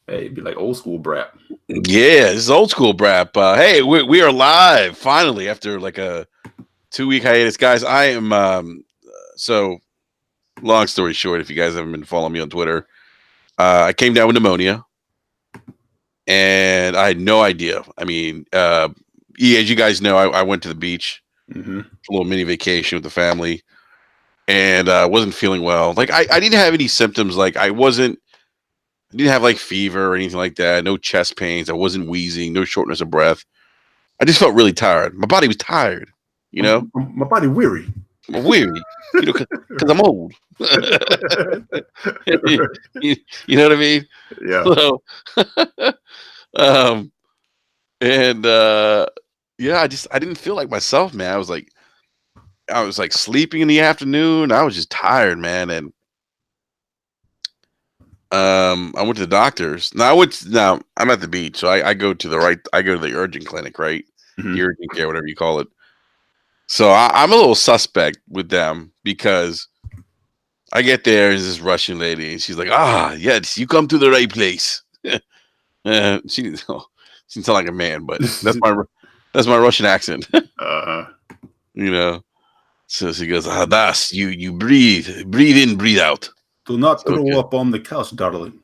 Hey, it'd be like old school Brap. Yeah, this is old school Brap. Hey, we are live finally after like a 2 week hiatus, guys. I am so long story short. If you guys haven't been following me on Twitter, I came down with pneumonia, and I had no idea. I mean, yeah, as you guys know, I went to the beach, Mm-hmm. a little mini vacation with the family, and wasn't feeling well. Like I didn't have any symptoms. Like I didn't have like fever or anything like that. No chest pains. I wasn't wheezing. No shortness of breath. I just felt really tired. My body was tired, you know, My body weary. I'm weary, because I'm old. you, you know what I mean? Yeah. So, um, and yeah, I didn't feel like myself, man. I was like sleeping in the afternoon. I was just tired, man, and I went to the doctors. Now I'm at the beach, so I go to I go to the urgent clinic, right? Mm-hmm. The urgent care, whatever you call it. So I'm a little suspect with them because I get there, and this Russian lady, and she's like, "Ah, yes, you come to the right place." She didn't sound like a man, but that's my Russian accent, uh, you know. So she goes, "Ah, das, you breathe in, breathe out." do not So, throw okay. up on the couch, darling.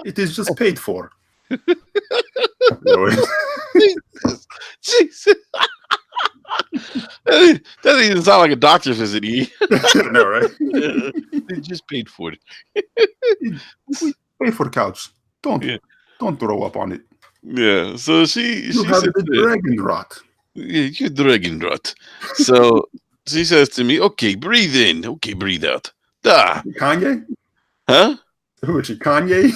It is just paid for. Jesus. That doesn't even sound like a doctor's visit. No, right? They just paid for it. We pay for the couch. Don't Yeah. don't throw up on it. Yeah. So You she have said, the dragon rot. "Yeah, you dragon rot." So she says to me, "Okay, breathe in. Okay, breathe out." Da. Kanye? Huh? Who is she? Kanye?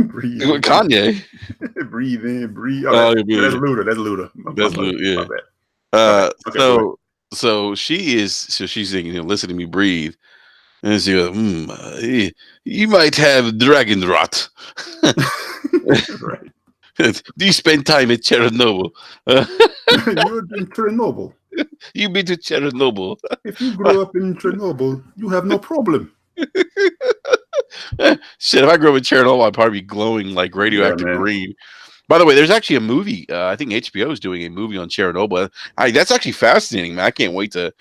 Breathe in. Kanye. Breathe in, breathe. Oh, Oh, that's yeah, Luda. That's Luda. My that's bad. My yeah. bad. My bad. Okay, go ahead. So she's saying, listen to me breathe, and she goes, you might have dragon rot." Right. Do you spend time at Chernobyl? You're in Chernobyl. You been to Chernobyl? If you grew up in Chernobyl, you have no problem. Shit, if I grew up in Chernobyl, I'd probably be glowing like Yeah, radioactive man. green. By the way, there's actually a movie. I think HBO is doing a movie on Chernobyl. That's actually fascinating, man. I can't wait to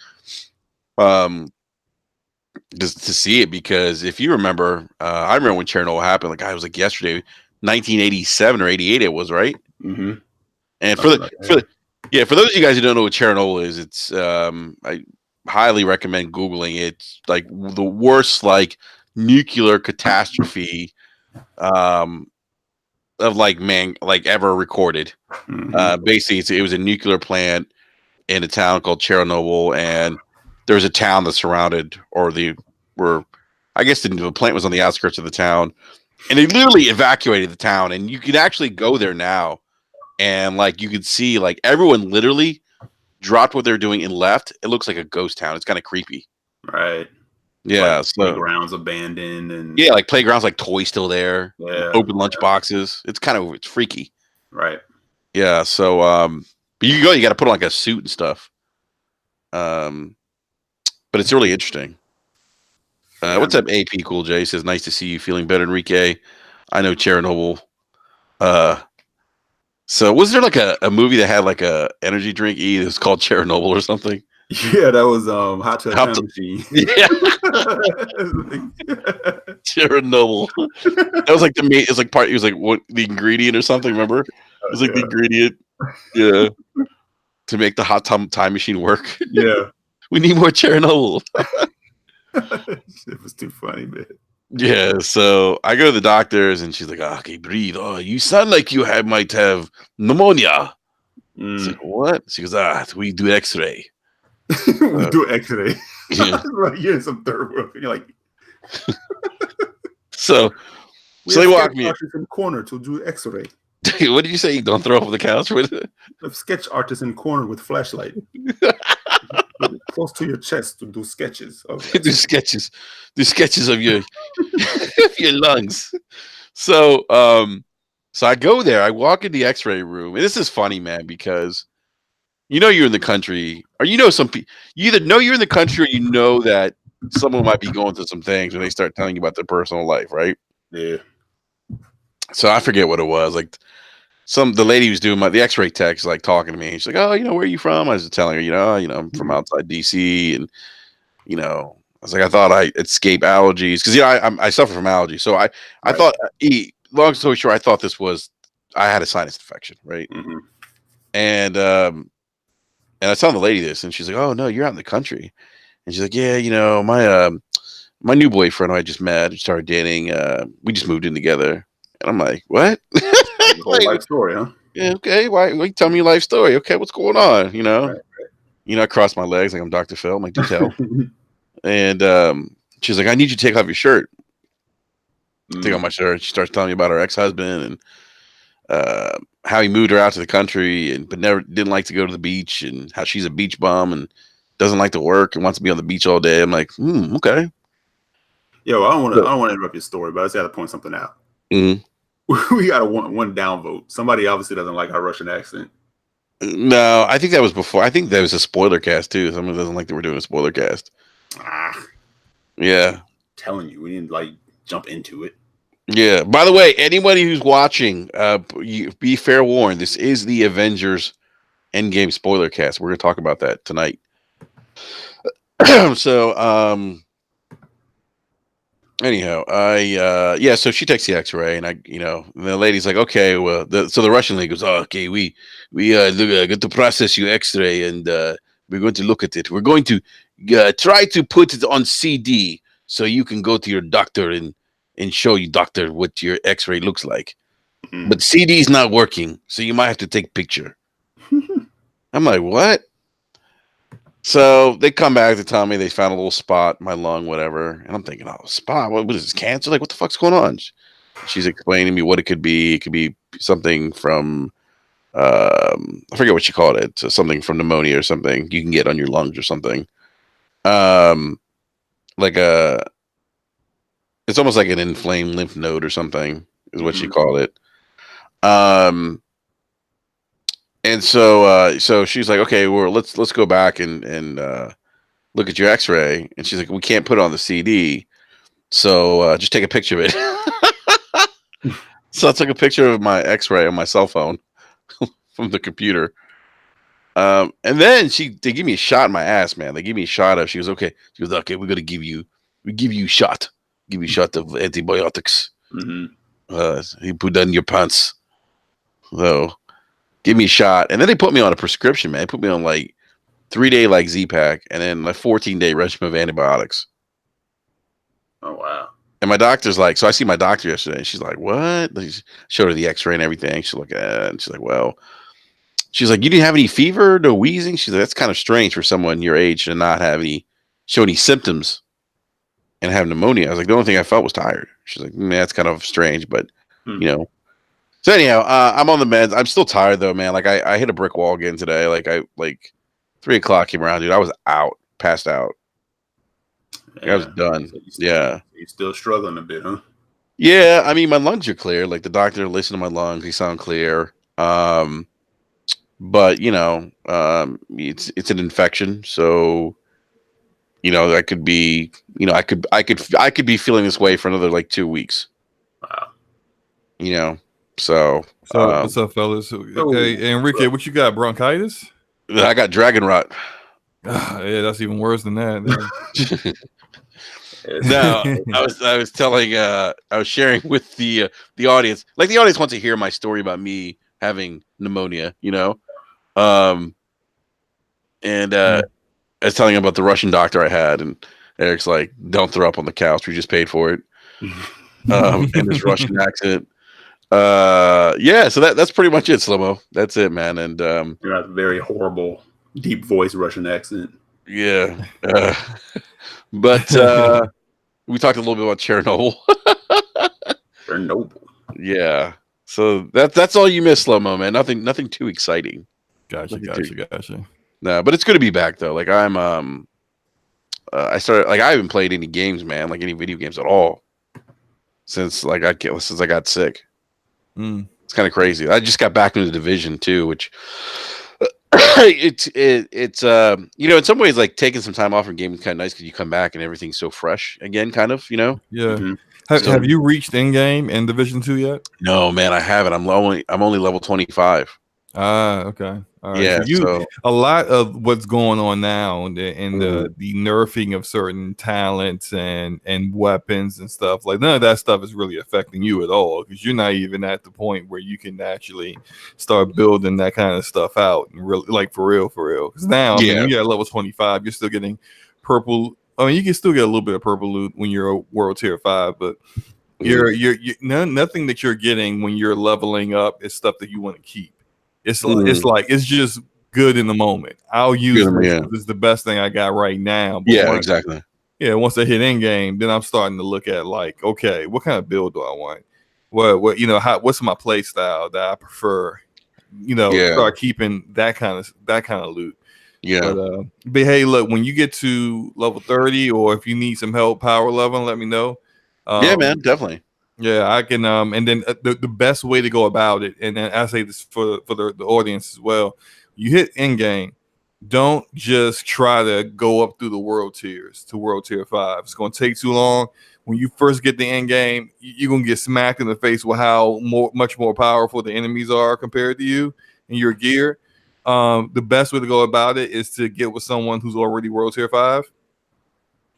um just to see it because if you remember, I remember when Chernobyl happened. Like I was like yesterday, 1987 or 88. It was right. Mm-hmm. And Something like that. yeah, for those of you guys who don't know what Chernobyl is, it's I highly recommend googling it. It's like the worst like nuclear catastrophe um of like ever recorded. Mm-hmm. Basically, it was a nuclear plant in a town called Chernobyl, and there was a town that surrounded, or the were, I guess the plant was on the outskirts of the town, and they literally evacuated the town. And you could actually go there now, and like you could see like everyone literally dropped what they're doing and left. It looks like a ghost town. It's kind of creepy. Right. Like Yeah. So playgrounds abandoned and yeah, like playgrounds, like toys still there, yeah. open lunch boxes. It's freaky. Right. Yeah. So but you go, you got to put on like a suit and stuff. Um, but it's really interesting. Yeah. What's up, AP Cool J? Says nice to see you feeling better, Enrique. I know Chernobyl. Uh, so was there like a movie that had like a energy drink? It was called Chernobyl or something. Yeah, that was Hot Tub Hot Time Machine. Yeah, Chernobyl. That was like the main. It was like part. It was like what the ingredient or something. Remember? It was like the Yeah. ingredient. Yeah, to make the time machine work. Yeah. We need more Chernobyl. It was too funny, man. Yeah, so I go to the doctors and she's like, okay, breathe. Oh, you sound like might have pneumonia. It's like, what? She goes, we do x-ray. We do X-ray. Yeah. Right, you're in some third world. You're like, So we they have walk sketch me. artists in corner to do X-ray. What did you say? Don't throw over the couch with it? We have sketch artists in corner with flashlight. Close to your chest to do sketches. Do sketches of your of your lungs. So so I go there. I walk in the X-ray room, and this is funny, man, because you know you're in the country, or you know some people. You either know you're in the country, or you know that someone might be going through some things when they start telling you about their personal life, right? Yeah. So I forget what it was. Like the lady who's doing the X-ray tech's like talking to me. She's like, "Oh, where are you from?" I was telling her, I'm from outside DC, and I was like, I thought I escape allergies because I suffer from allergies. So I Right. thought, long story short, I thought I had a sinus infection, right? Mm-hmm. And I was telling the lady this, and she's like, "Oh no, you're out in the country." And she's like, "Yeah, my new boyfriend who I just met and started dating, we just moved in together." And I'm like, "What?" The whole Like, life story, huh? yeah, okay. Why tell me your life story? Okay, what's going on? Right. I cross my legs like I'm Dr. Phil. I'm like, do tell. And she's like, I need you to take off your shirt. Take off my shirt. She starts telling me about her ex-husband and how he moved her out to the country but never didn't like to go to the beach, and how she's a beach bum and doesn't like to work and wants to be on the beach all day. I'm like, okay. Yo, I don't want to interrupt your story, but I just got to point something out. Mm-hmm. We got a one down vote. Somebody obviously doesn't like our Russian accent. No, I think that was before. I think that was a spoiler cast too. Someone doesn't like that we're doing a spoiler cast. Yeah. I'm telling you, we didn't like jump into it. Yeah. By the way, anybody who's watching, be fair warned. This is the Avengers Endgame spoiler cast. We're gonna talk about that tonight. So, anyhow, so she takes the X-ray, and and the lady's like, okay, well, so the Russian lady goes, oh, okay, we going to process your X-ray, and we're going to look at it. We're going to try to put it on CD so you can go to your doctor and show you doctor what your X-ray looks like. But CD is not working, so you might have to take a picture. I'm like, what? So they come back to tell me they found a little spot in my lung, whatever. And I'm thinking, oh, spot? What is this, cancer? Like, what the fuck's going on? She's explaining to me what it could be. It could be something from, I forget what she called it. So something from pneumonia or something you can get on your lungs or something. Like it's almost like an inflamed lymph node or something is what she called it. And so she's like, okay, well, let's go back and look at your X-ray. And she's like, we can't put it on the CD, so just take a picture of it. So I took a picture of my X-ray on my cell phone from the computer. And then they give me a shot in my ass, man. They give me a shot of. She goes, okay. She goes, okay, we give you a shot. Give you a shot of antibiotics. You put that in your pants. So give me a shot, and then they put me on a prescription, man. They put me on like 3-day like Z-Pack, and then like 14-day regimen of antibiotics. Oh wow! And my doctor's like, so I see my doctor yesterday, and she's like, what? Showed her the X-ray and everything. She's like, and she's like, well, she's like, you didn't have any fever, no wheezing. She's like, that's kind of strange for someone your age to not have show any symptoms and have pneumonia. I was like, the only thing I felt was tired. She's like, that's kind of strange, but So anyhow, I'm on the meds. I'm still tired though, man. Like I hit a brick wall again today. Like 3:00 came around, dude. I was out, passed out. Yeah. I was done. So you're still struggling a bit, huh? Yeah, I mean, my lungs are clear. Like the doctor listened to my lungs; they sound clear. But it's an infection, so that could be. I could be feeling this way for another like 2 weeks. Wow. So what's up, fellas? Hey, Enrique, what you got? Bronchitis? I got dragon rot. Yeah, that's even worse than that. No, I was telling I was sharing with the audience. Like the audience wants to hear my story about me having pneumonia, and I was telling him about the Russian doctor I had, and Eric's like, "Don't throw up on the couch. We just paid for it." And his Russian accent. Yeah, so that's pretty much it, Slow-Mo. That's it, man. And you got a very horrible, deep voice Russian accent. Yeah. But we talked a little bit about Chernobyl. Chernobyl. Yeah. So that's all you missed, Slow-Mo, man. Nothing too exciting. Gotcha. No, but it's good to be back though. Like I'm I started like I haven't played any games, man, like any video games at all since I got sick. It's kind of crazy. I just got back into the Division too, which it's in some ways like taking some time off from gaming is kind of nice because you come back and everything's so fresh again, kind of, Yeah. Mhm. Have you reached Endgame and Division 2 yet? No, man, I haven't. I'm only level 25. Ah, okay. All right. Yeah, So so a lot of what's going on now and Mhm. the nerfing of certain talents and weapons and stuff, like none of that stuff is really affecting you at all because you're not even at the point where you can actually start building that kind of stuff out and really like for real. Because now, I mean, yeah, when you're at level 25, you're still getting purple. I mean, you can still get a little bit of purple loot when you're a world tier 5, but nothing that you're getting when you're leveling up is stuff that you want to keep. It's just good in the moment. I'll use Good, this yeah, 'cause it's the best thing I got right now. But yeah, exactly. once I hit end game, then I'm starting to look at like, okay, what kind of build do I want? What what's my play style that I prefer? Yeah, Start keeping that kind of loot. yeah, But hey, look, when you get to level 30, or if you need some help power leveling, let me know. yeah, Um, man, definitely. yeah, I can. And then the best way to go about it, and then I say this for the audience as well. You hit end game. Don't just try to go up through the world tiers to world tier 5. It's going to take too long. When you first get the end game, you're going to get smacked in the face with how much more powerful the enemies are compared to you and your gear. The best way to go about it is to get with someone who's already world tier 5,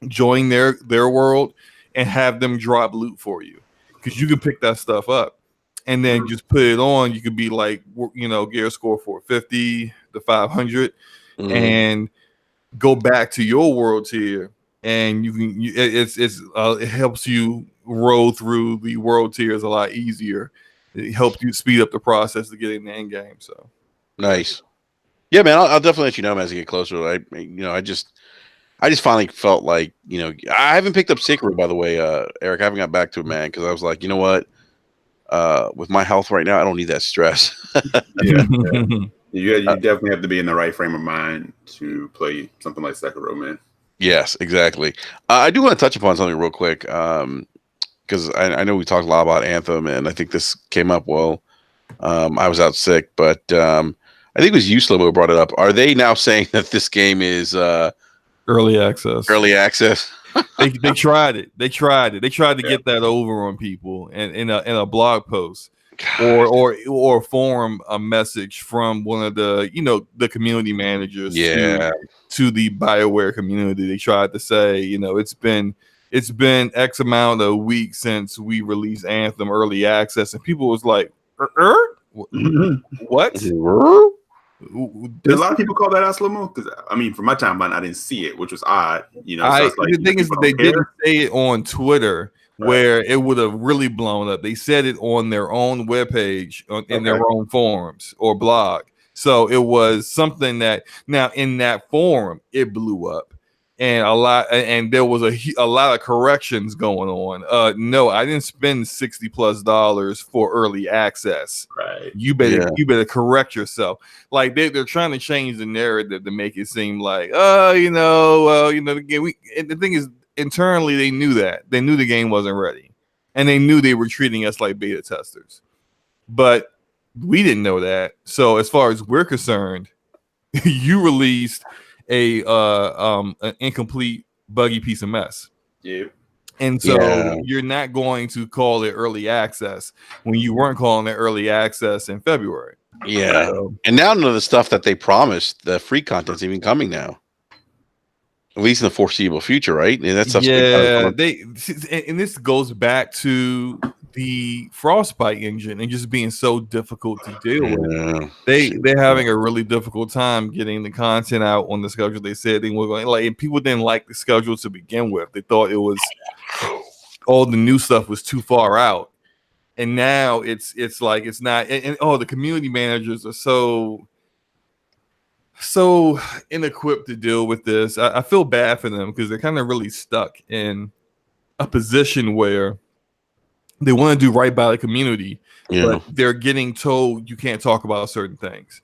join their world, and have them drop loot for you because you can pick that stuff up and then just put it on. You could be like, gear score 450 to 500 Mhm. and go back to your world tier, and it helps you roll through the world tiers a lot easier. It helps you speed up the process to get in the end game. So Nice. Yeah, man, I'll definitely let you know, man, as I get closer. I just finally felt like, I haven't picked up Secret, by the way, Eric. I haven't got back to it, man, because I was like, you know what? With my health right now, I don't need that stress. Yeah, you definitely have to be in the right frame of mind to play something like Sekiro, man. Yes, exactly. I do want to touch upon something real quick, because I know we talked a lot about Anthem, and I think this came up while I was out sick, but I think it was you, Slobo, who brought it up. Are they now saying that this game is early access. early access? They tried it. They tried to Yeah. get that over on people, and in a blog post God. or forum a message from one of the community managers Yeah, to the BioWare community. They tried to say, it's been X amount of weeks since we released Anthem early access, and people was like, what? Did a lot of people call that out slow-mo? Because I mean, from my timeline, I didn't see it, which was odd. So it's like The thing is people that they don't care. didn't say it on Twitter, Right. where it would have really blown up. They said it on their own webpage, in their own forums or blog. So it was something that now in that forum it blew up, and there was a lot of corrections going on. No, I didn't spend $60+ for early access. Right. You better correct yourself. Like they're trying to change the narrative to make it seem like, the game. And the thing is, internally they knew the game wasn't ready, and they knew they were treating us like beta testers, but we didn't know that. So as far as we're concerned, you released an incomplete, buggy piece of mess. Yeah. And so Yeah. you're not going to call it early access when you weren't calling it early access in February. Yeah. So, And now none of the stuff that they promised, the free content's even coming now. At least in the foreseeable future, right? And that's and this goes back to the Frostbite engine and just being so difficult to deal with. They're having a really difficult time getting the content out on the schedule. They said they were going and people didn't like the schedule to begin with. They thought it was all the new stuff was too far out, and now it's like it's not. And the community managers are so inequipped to deal with this. I feel bad for them because they're kind of really stuck in a position where they want to do right by the community, but they're getting told you can't talk about certain things.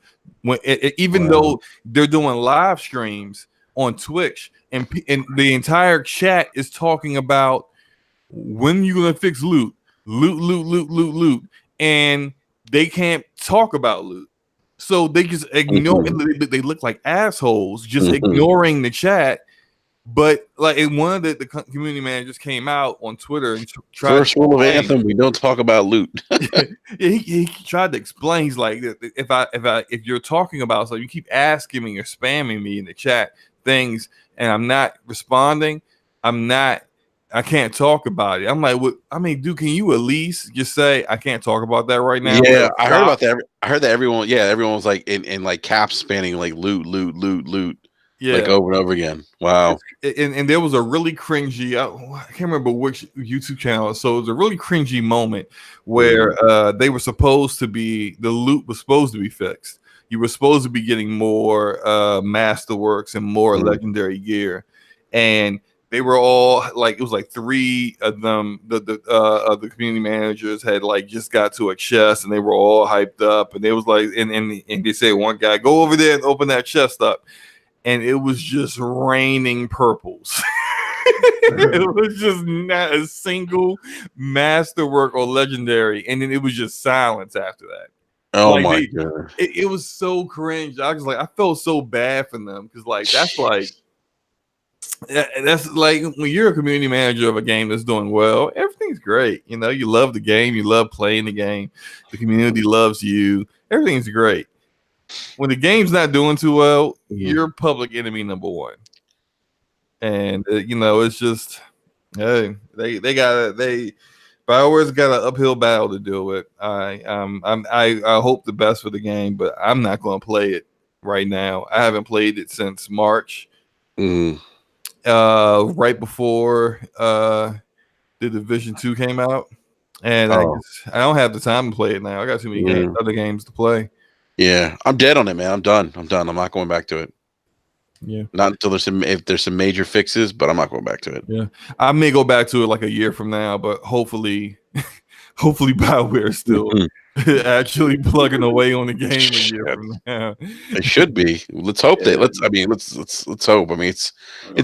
Even though they're doing live streams on Twitch, and the entire chat is talking about when you gonna fix loot, and they can't talk about loot. So they just ignore. They look like assholes, just ignoring the chat. But like, and one of the community managers came out on Twitter and tried. First rule of Anthem: we don't talk about loot. he tried to explain. He's like, if you're talking about something, you keep asking me or spamming me in the chat things, and I'm not responding. I can't talk about it. I'm like, what? I mean, dude, can you at least just say I can't talk about that right now? Yeah, I heard about that. I heard that everyone was like in like caps spanning like loot, yeah, like over and over again. Wow. And there was a really cringy. I can't remember which YouTube channel. So it was a really cringy moment where they were supposed to be the loot was supposed to be fixed. You were supposed to be getting more masterworks and more legendary gear, and they were all like, it was like 3 of them. The community managers had like just got to a chest, and they were all hyped up. And they was like, and they said, one guy, go over there and open that chest up, and it was just raining purples. It was just not a single masterwork or legendary, and then it was just silence after that. Oh like my god! It was so cringe. I was like, I felt so bad for them because like that's like when you're a community manager of a game that's doing well, everything's great. You know, you love the game, you love playing the game, the community loves you, everything's great. When the game's not doing too well, you're public enemy number one. And you know, it's just, hey, BioWare's got an uphill battle to deal with. I hope the best for the game, but I'm not going to play it right now. I haven't played it since March. Right before the Division 2 came out, and I don't have the time to play it now. I got too many other games to play. Yeah, I'm dead on it, man. I'm done. I'm not going back to it. Yeah, not until there's some major fixes, but I'm not going back to it. Yeah, I may go back to it like a year from now, but hopefully BioWare is still actually plugging away on the game a year from now. It should be. Let's hope that. Let's hope. I mean, it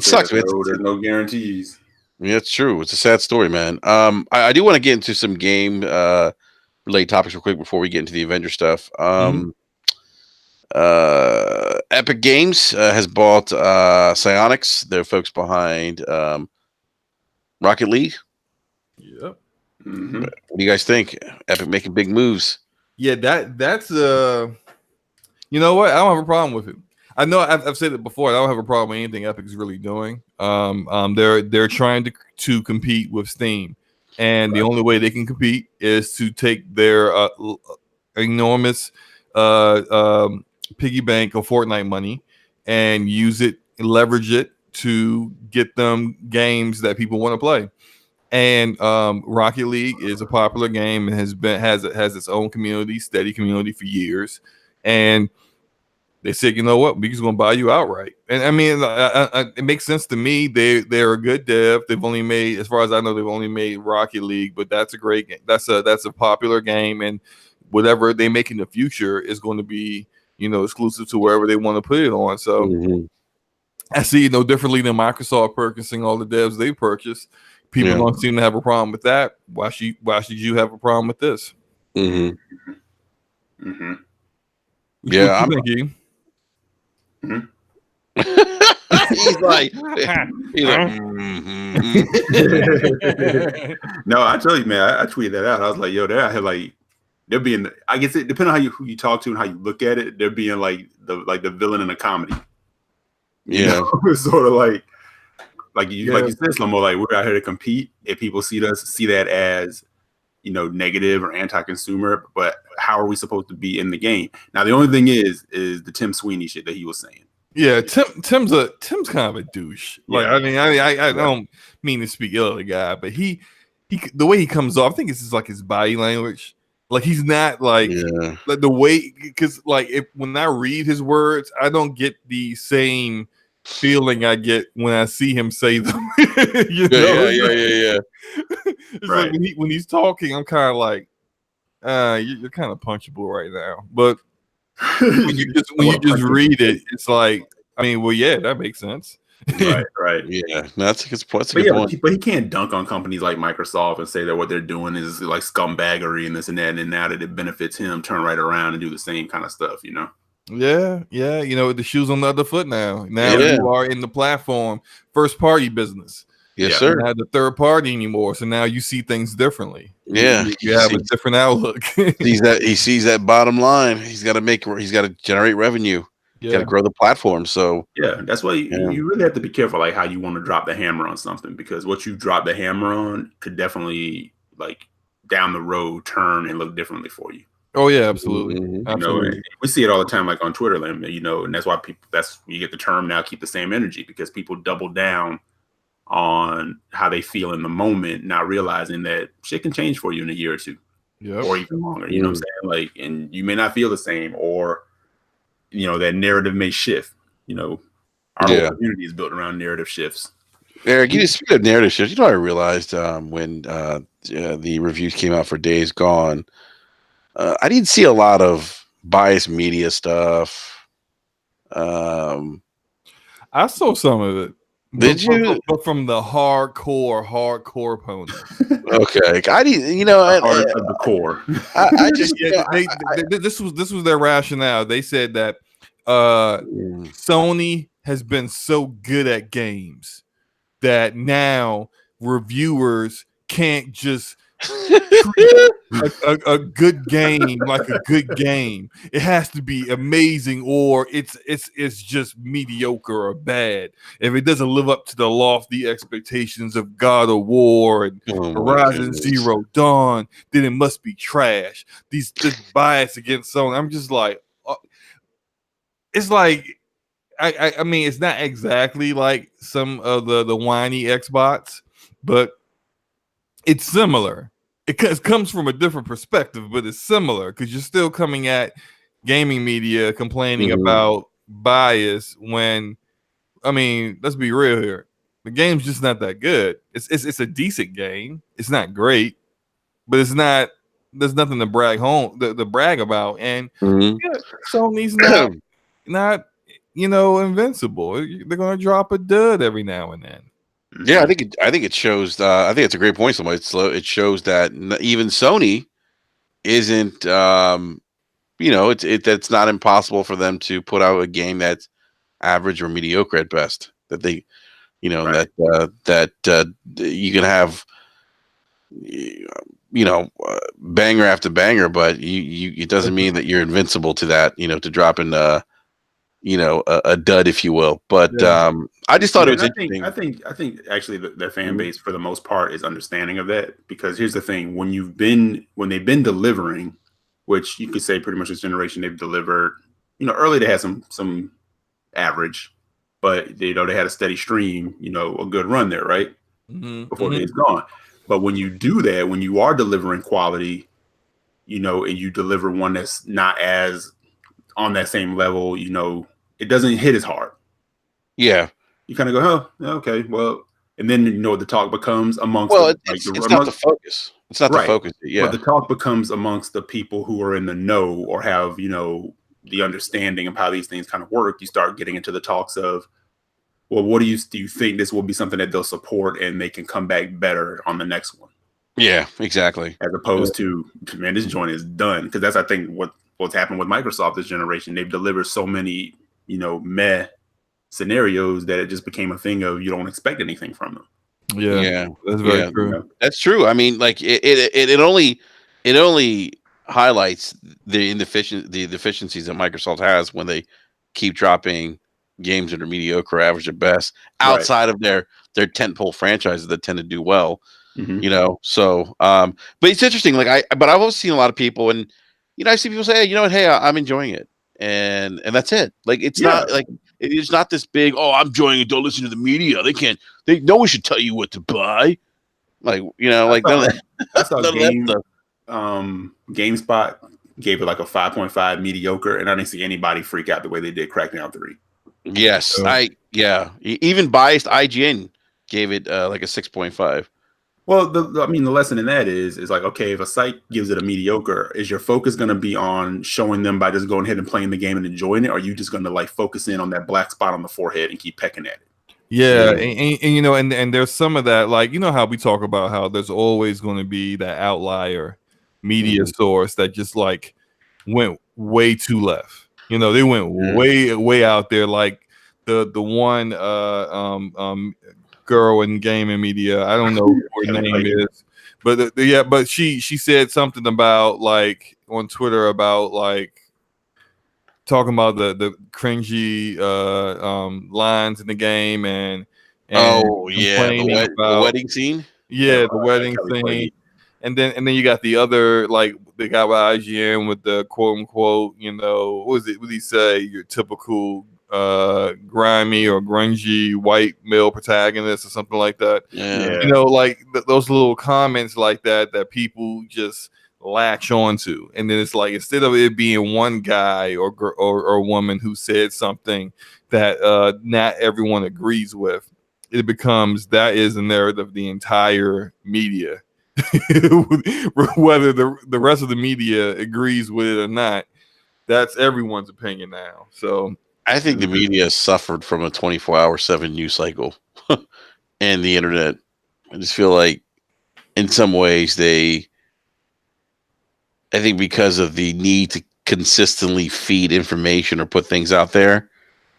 sucks. There's no guarantees. Yeah, it's true. It's a sad story, man. I do want to get into some game related topics real quick before we get into the Avengers stuff. Epic Games has bought Psyonix. They're folks behind Rocket League. Yep. What do you guys think? Epic making big moves. Yeah, that's you know what? I don't have a problem with it. I know I've said it before. I don't have a problem with anything Epic's really doing. They're trying to compete with Steam, and the only way they can compete is to take their enormous piggy bank of Fortnite money and use it and leverage it to get them games that people want to play. And Rocket League is a popular game and has its own community, steady community for years. And they said, you know what, we're just going to buy you outright. And I mean, it makes sense to me. They're a good dev. They've only made, as far as I know, they've only made Rocket League, but that's a great game. That's a popular game, and whatever they make in the future is going to be, you know, exclusive to wherever they want to put it on. So I see it no differently than Microsoft purchasing all the devs they purchased. People don't seem to have a problem with that. Why should you have a problem with this? Yeah, I'm thinking. he's like, No, I tell you, man, I tweeted that out. I was like, yo, they're being, I guess it depending on who you talk to and how you look at it, they're being like the villain in a comedy. Yeah, it's sort of like you said, Slomo, like we're out here to compete. If people see that as, you know, negative or anti-consumer, but how are we supposed to be in the game? Now, the only thing is the Tim Sweeney shit that he was saying. Yeah, Tim's kind of a douche. Like, I mean, I don't mean to speak ill of the guy, but he the way he comes off, I think it's just like his body language. Like, he's not like the way, because like when I read his words, I don't get the same feeling I get when I see him say them. You know? Yeah. It's right. Like when he's talking, I'm kind of like, you're kind of punchable right now. But when you just read it, it's like, I mean, well, yeah, that makes sense. Right. Yeah, no, that's a good point. That's a But good point. but he can't dunk on companies like Microsoft and say that what they're doing is like scumbaggery and this and that, and then now that it benefits him, turn right around and do the same kind of stuff, you know? Yeah, the shoe's on the other foot now. Now Yeah. you are in the platform first party business. Yes, Yeah. sir. You're not the third party anymore. So now you see things differently. Yeah, You have a different outlook. he sees that bottom line. He's got to generate revenue. Got to grow the platform. So yeah, that's why you really have to be careful, like how you want to drop the hammer on something, because what you drop the hammer on could definitely, like, down the road turn and look differently for you. Oh yeah, absolutely. Mhm. Absolutely. You know, we see it all the time, like on Twitter, you know, and that's why you get the term now, keep the same energy, because people double down on how they feel in the moment, not realizing that shit can change for you in a year or two, or even longer. You know what I'm saying? Like, and you may not feel the same, or you know, that narrative may shift. You know, our whole community is built around narrative shifts. Eric, you speak of narrative shifts. You know, I realized when the reviews came out for Days Gone, I didn't see a lot of biased media stuff. I saw some of it. Did you? But from the hardcore opponents. Okay, I didn't. You know, The core. I just this was their rationale. They said that Sony has been so good at games that now reviewers can't just treat a good game like a good game. It has to be amazing, or it's just mediocre or bad. If it doesn't live up to the lofty expectations of God of War and Horizon Zero Dawn, then it must be trash. This bias against Sony. I'm just like, it's like, I mean, it's not exactly like some of the whiny Xbox, but it's similar. It comes from a different perspective, but it's similar because you're still coming at gaming media complaining about bias when, I mean, let's be real here. The game's just not that good. It's a decent game. It's not great, but it's not. There's nothing to brag about. And Sony's not invincible. They're gonna drop a dud every now and then. Yeah, I think it shows. I think it's a great point. It shows that even Sony isn't. It's not impossible for them to put out a game that's average or mediocre at best. That they, that you can have, banger after banger, but it doesn't mean that you're invincible to that. To drop in a dud, if you will. But I just thought it was interesting. I think actually the fan base for the most part is understanding of that, because here's the thing: when they've been delivering, which you could say pretty much this generation they've delivered. Early they had some average, but they had a steady stream, a good run there, right? Before Days Gone. But when you do that, when you are delivering quality, and you deliver one that's not as on that same level, it doesn't hit as hard. Yeah. You kind of go, oh, okay, well, and then the talk becomes amongst. Well, it's not the focus. It's not the focus. Yeah. But the talk becomes amongst the people who are in the know or have the understanding of how these things kind of work. You start getting into the talks of, well, what do you think this will be something that they'll support and they can come back better on the next one? Yeah, exactly. As opposed to, man, this joint is done. Because that's, I think, what's happened with Microsoft this generation. They've delivered so many, meh scenarios that it just became a thing of you don't expect anything from them. Yeah, that's very true. That's true. I mean, like it only highlights the deficiencies that Microsoft has when they keep dropping games that are mediocre, average at best, outside of their tentpole franchises that tend to do well. So but it's interesting. Like I've also seen a lot of people, and I see people say, hey, I'm enjoying it, and that's it. Like it's not like it's not this big, I'm enjoying it, don't listen to the media. No one should tell you what to buy. Like that's how GameSpot gave it like a 5.5 mediocre, and I didn't see anybody freak out the way they did Crackdown 3. Yes, even biased IGN gave it like a 6.5. Well, the lesson in that is like, okay, if a site gives it a mediocre, is your focus going to be on showing them by just going ahead and playing the game and enjoying it? Or are you just going to like focus in on that black spot on the forehead and keep pecking at it? Yeah, and you know, and there's some of that, like, you know how we talk about how there's always going to be that outlier media source that just like went way too left. You know, they went way out there, like the one girl in gaming media. I don't know what her name is, but but she said something about like on Twitter about like talking about the cringy lines in the game and complaining the about wedding scene. the wedding scene, and then you got the other, like the guy by IGN with the quote unquote, you know, what was it? What did he say? Your typical grimy or grungy white male protagonist or something like that. Yeah. You know, like those little comments like that people just latch onto, and then it's like instead of it being one guy or woman who said something that not everyone agrees with, it becomes that is the narrative of the entire media. Whether the rest of the media agrees with it or not, that's everyone's opinion now. So I think the media suffered from a 24/7 news cycle and the internet. I just feel like in some ways I think because of the need to consistently feed information or put things out there,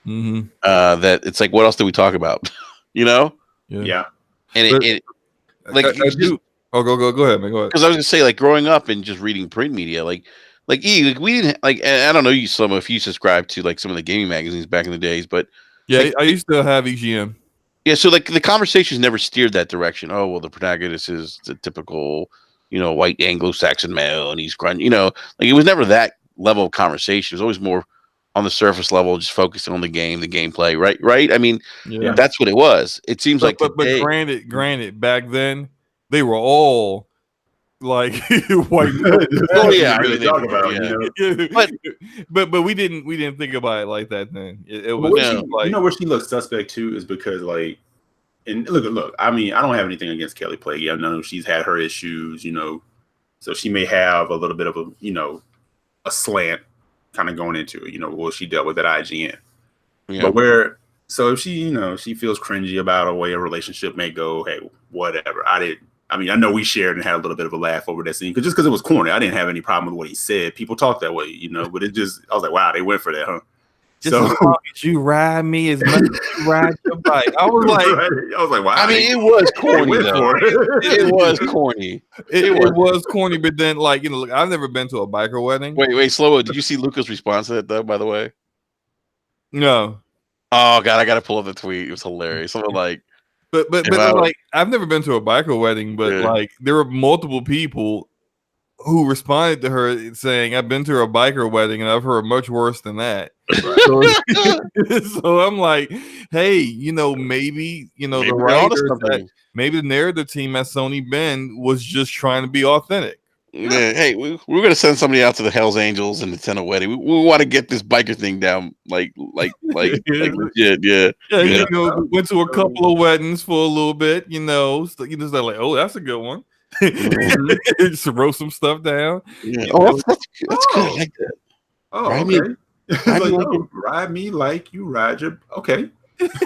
that it's like, what else do we talk about? You know? Yeah. And it like I do. Oh, go ahead, man. Go ahead. Because I was gonna say, like, growing up and just reading print media, like we didn't like. And I don't know if you subscribed to like some of the gaming magazines back in the days, but yeah, like, I used to have EGM. Yeah, so like the conversations never steered that direction. Oh well, the protagonist is the typical, white Anglo-Saxon male, and he's grunt. Like it was never that level of conversation. It was always more on the surface level, just focusing on the game, the gameplay. Right. I mean, that's what it was. It seems like today, but granted, back then they were all like white. Oh yeah, really talk about but we didn't think about it like that then. It was you know where she looks suspect too is because like, and look. I mean, I don't have anything against Kelly Plagge. I know she's had her issues, so she may have a little bit of a slant kind of going into it. What she dealt with at IGN. Yeah. But so if she she feels cringy about a way a relationship may go, hey, whatever. I mean, I know we shared and had a little bit of a laugh over that scene because it was corny. I didn't have any problem with what he said. People talk that way, but I was like, wow, they went for that, huh? Just as long as you ride me as much as you ride your bike. I was like, wow. I mean, it was corny though. It was corny. It was corny, but then look, I've never been to a biker wedding. Wait, slow. Did you see Luca's response to that though? By the way, no. Oh God, I gotta pull up the tweet. It was hilarious. Something like. But like I've never been to a biker wedding, but like there were multiple people who responded to her saying, "I've been to a biker wedding and I've heard much worse than that." So I'm like, hey, maybe the writers, maybe the narrative team at Sony Bend was just trying to be authentic. Yeah, hey, we're gonna send somebody out to the Hell's Angels and attend a wedding. We want to get this biker thing down, like legit. Yeah. Went to a couple of weddings for a little bit, so like, oh, that's a good one. Just wrote some stuff down. Yeah. Oh, that's good. I like that. Oh, ride okay. Ride me like you ride your okay. It's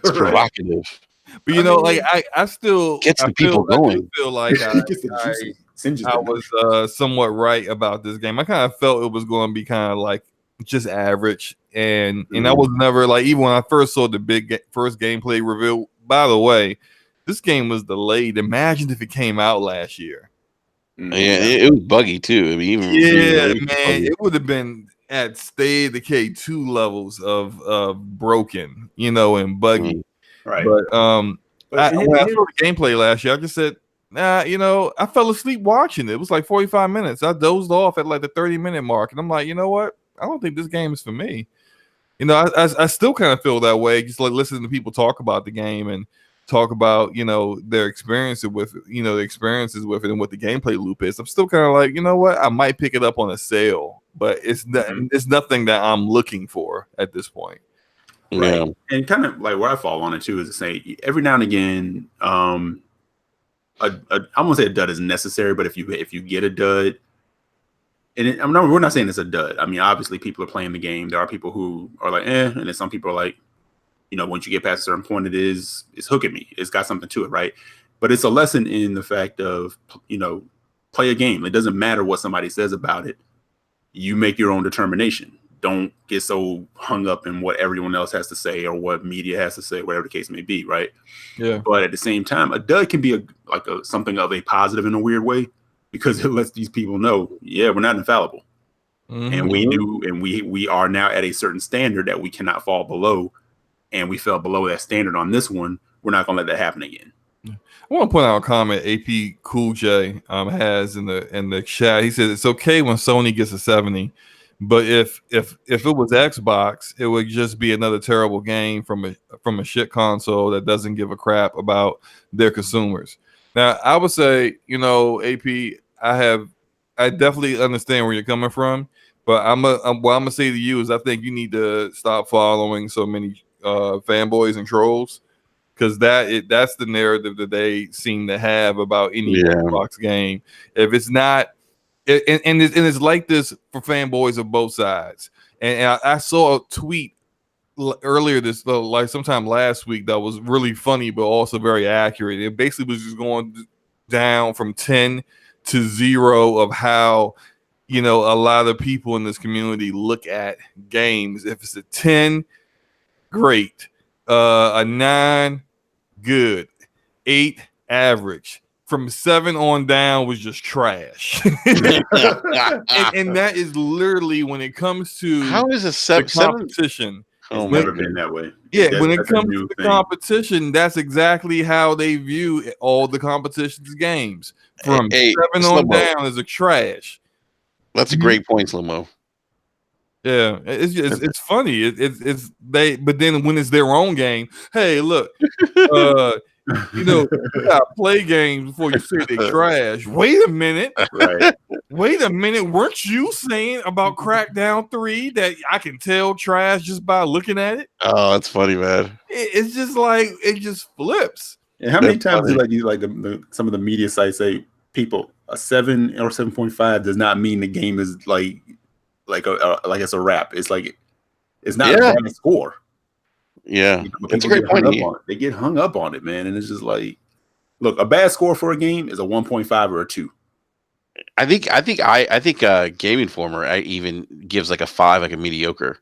provocative. But I still gets the people going. I feel like I was somewhat right about this game. I kind of felt it was going to be kind of like just average, and I was never like, even when I first saw the first gameplay reveal. By the way, this game was delayed. Imagine if it came out last year. Yeah, it was buggy too. I mean, man, it would have been at State of Decay 2 levels of broken, and buggy. Right. But when I saw the gameplay last year, I just said, nah, I fell asleep watching it. It was like 45 minutes. I dozed off at like the 30-minute mark, and I'm like, you know what? I don't think this game is for me. I still kind of feel that way, just like listening to people talk about the game and talk about their experiences with it, and what the gameplay loop is. I'm still kind of like, you know what? I might pick it up on a sale, but it's nothing that I'm looking for at this point. Right. Yeah. And kind of like where I fall on it too is to say every now and again, I won't say a dud is necessary, but if you get a dud, and we're not saying it's a dud. I mean, obviously people are playing the game. There are people who are like, and then some people are like, once you get past a certain point, it's hooking me. It's got something to it, right? But it's a lesson in the fact of, play a game. It doesn't matter what somebody says about it. You make your own determination. Don't get so hung up in what everyone else has to say or what media has to say, whatever the case may be, right? Yeah. But at the same time, a dud can be something of a positive in a weird way, because it lets these people know, yeah, we're not infallible. Mm-hmm. And we are now at a certain standard that we cannot fall below. And we fell below that standard on this one. We're not going to let that happen again. I want to point out a comment AP Cool J has in the chat. He says it's okay when Sony gets a 70, but if it was Xbox, it would just be another terrible game from a shit console that doesn't give a crap about their consumers. Now, I would say, AP, I definitely understand where you're coming from, but what I'm gonna say to you is I think you need to stop following so many fanboys and trolls, because that's the narrative that they seem to have about any Xbox game. If it's not, and it's like this for fanboys of both sides. And I saw a tweet earlier like sometime last week that was really funny, but also very accurate. It basically was just going down from 10 to 0 of how, a lot of people in this community look at games. If it's a 10, great. A 9, good. 8, average. From 7 on down was just trash. and that is literally when it comes to how is a 7 competition. It's never been that way. Yeah, when it comes to the competition, that's exactly how they view all the competition's games. From 7 on down is a trash. That's a great point, Slow-Mo. Yeah, it's funny. But then when it's their own game, hey, look, you gotta play games before you say they trash. Wait a minute, right? Wait a minute, weren't you saying about Crackdown 3 that I can tell trash just by looking at it? Oh, that's funny, man. It's just like it just flips. And how many times do some of the media sites say, people, a 7 or 7.5 does not mean the game is like it's a wrap. It's like it's not a bad score. Yeah, it's a great point. They get hung up on it, man, and it's just like, look, a bad score for a game is a 1.5 or a 2. I think Game Informer even gives like a 5, like a mediocre.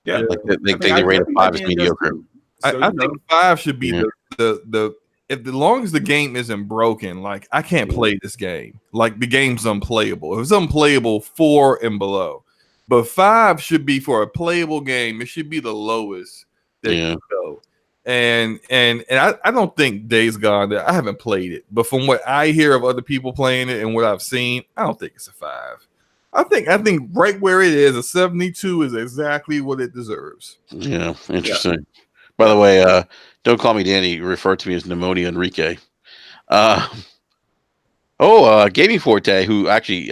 Yeah, they rate a 5 as mediocre. So, I think 5 should be the as long as the game isn't broken. Like, I can't play this game. Like, the game's unplayable. If it's unplayable, 4 and below. But 5 should be, for a playable game, it should be the lowest that you go. And I don't think Days Gone, I haven't played it, but from what I hear of other people playing it and what I've seen, I don't think it's a 5. I think right where it is, a 72 is exactly what it deserves. Yeah, interesting. Yeah. By the way, don't call me Danny. Refer to me as Pneumonia Enrique. Gaming Forte, who actually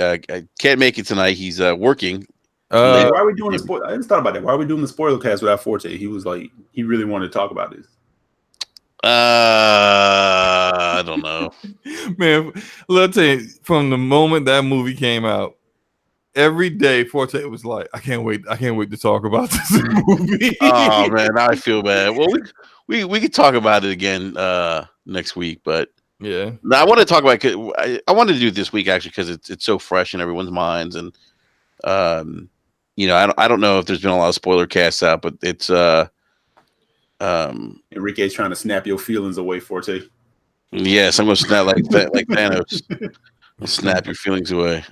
can't make it tonight. He's working. Why are we doing the spoiler? I just thought about that. Why are we doing the spoiler cast without Forte? He was like, he really wanted to talk about this. I don't know. Man, let's tell you, from the moment that movie came out, every day Forte was like, I can't wait to talk about this movie. Oh man, now I feel bad. Well, we could talk about it again next week, but yeah. Now I want to talk about I wanted to do it this week actually because it's so fresh in everyone's minds, and I don't know if there's been a lot of spoiler casts out, but it's Enrique's trying to snap your feelings away, Forte. Yes, I'm gonna snap like Thanos. I'll snap your feelings away.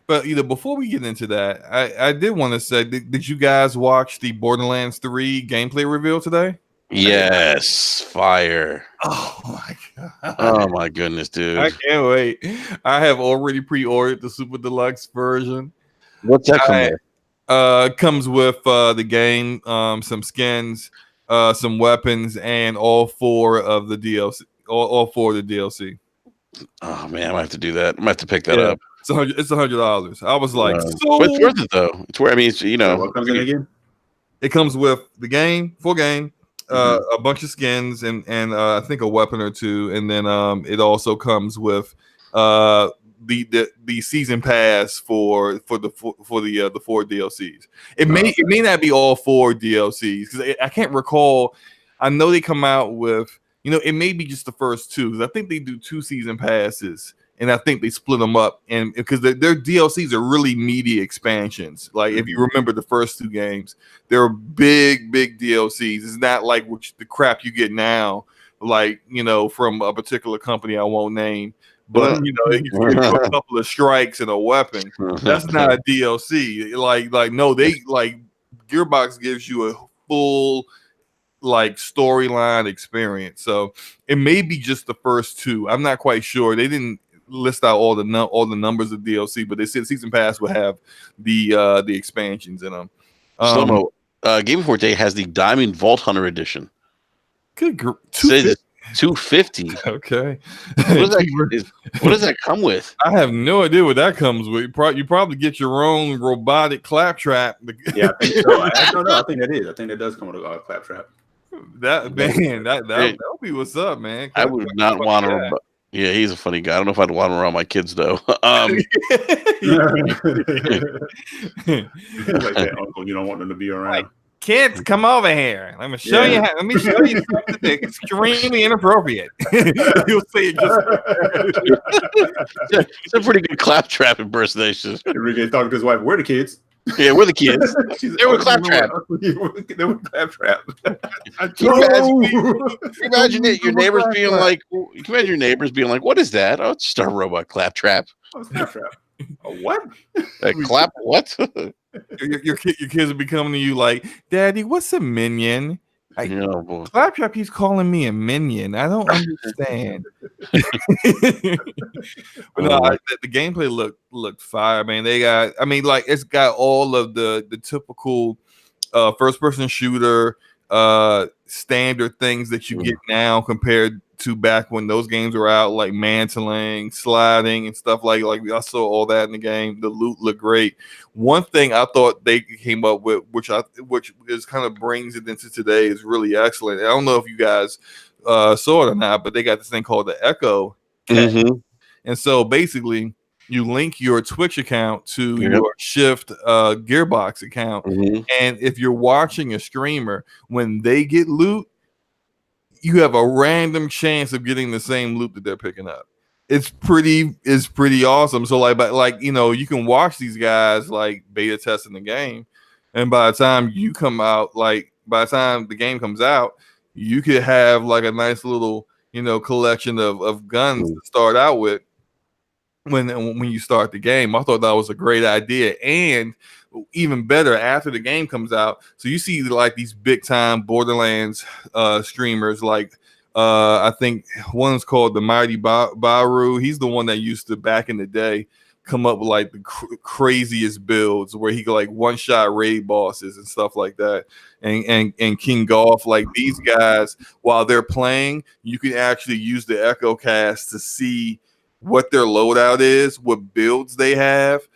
But before we get into that, I did want to say, did you guys watch the Borderlands 3 gameplay reveal today? Yes, fire. Oh my god. Oh my goodness, dude. I can't wait. I have already pre-ordered the Super Deluxe version. What's that come with? Comes with the game, some skins, some weapons, and all 4 of the DLC. All 4 of the DLC. Oh man, I might have to do that. I might have to pick that up. It's $100. I was like, but it's worth it though. It's where it's what comes in again? It comes with the game, full game, a bunch of skins, and I think a weapon or 2, and then it also comes with the the season pass for the 4 DLCs. It may not be all 4 DLCs because I can't recall. I know they come out with, it may be just the first 2 because I think they do 2 season passes. And I think they split them up, and because their DLCs are really meaty expansions. Like if you remember the first 2 games, they're big DLCs. It's not like the crap you get now, like from a particular company I won't name. But you get a couple of strikes and a weapon. That's not a DLC. Like no, they like Gearbox gives you a full like storyline experience. So it may be just the first 2. I'm not quite sure. They didn't list out all the numbers of DLC, but they said season pass will have the expansions in them. Slow-mo, Game Informer Day has the Diamond Vault Hunter edition. Good, 250. Okay. What does that come with? I have no idea what that comes with. You probably get your own robotic claptrap. Yeah, I think so. I don't know. I think that does come with a claptrap. That'll be what's up, man. I would not want to. Yeah, he's a funny guy. I don't know if I'd want him around my kids though. Like that uncle you don't want them to be around. Like, kids, come over here. Let me show you. Let me show you something extremely inappropriate. You'll see it just. It's a pretty good claptrap impersonation. Enrique talking to his wife. Where are the kids? Yeah, we're the kids. They were claptrap. They were claptrap. Imagine it. Your neighbors being like, you can imagine your neighbors being like, "What is that? Oh, it's just a robot claptrap." Oh, it's claptrap. What? Clap? What? Your kids will be coming to you like, "Daddy, what's a minion?" Claptrap, he's calling me a minion. I don't understand. But no, the gameplay looked fire, man. It's got all of the typical first person shooter standard things that you get now compared to back when those games were out, like mantling, sliding, and stuff like I saw all that in the game. The loot looked great. One thing I thought they came up with, which is kind of brings it into today, is really excellent. I don't know if you guys saw it or not, but they got this thing called the Echo. Mm-hmm. And so basically, you link your Twitch account to your Shift Gearbox account, and if you're watching a streamer, when they get loot, you have a random chance of getting the same loot that they're picking up. It's pretty awesome. So you can watch these guys like beta testing the game, and by the time you come out, by the time the game comes out, you could have like a nice little collection of guns to start out with when you start the game. I thought that was a great idea, and even better after the game comes out. So you see like these big time Borderlands streamers, like I think one's called the Mighty Baru. He's the one that used to back in the day come up with like the craziest builds where he could like one shot raid bosses and stuff like that. And King Golf, like these guys, while they're playing, you can actually use the Echo Cast to see what their loadout is, what builds they have.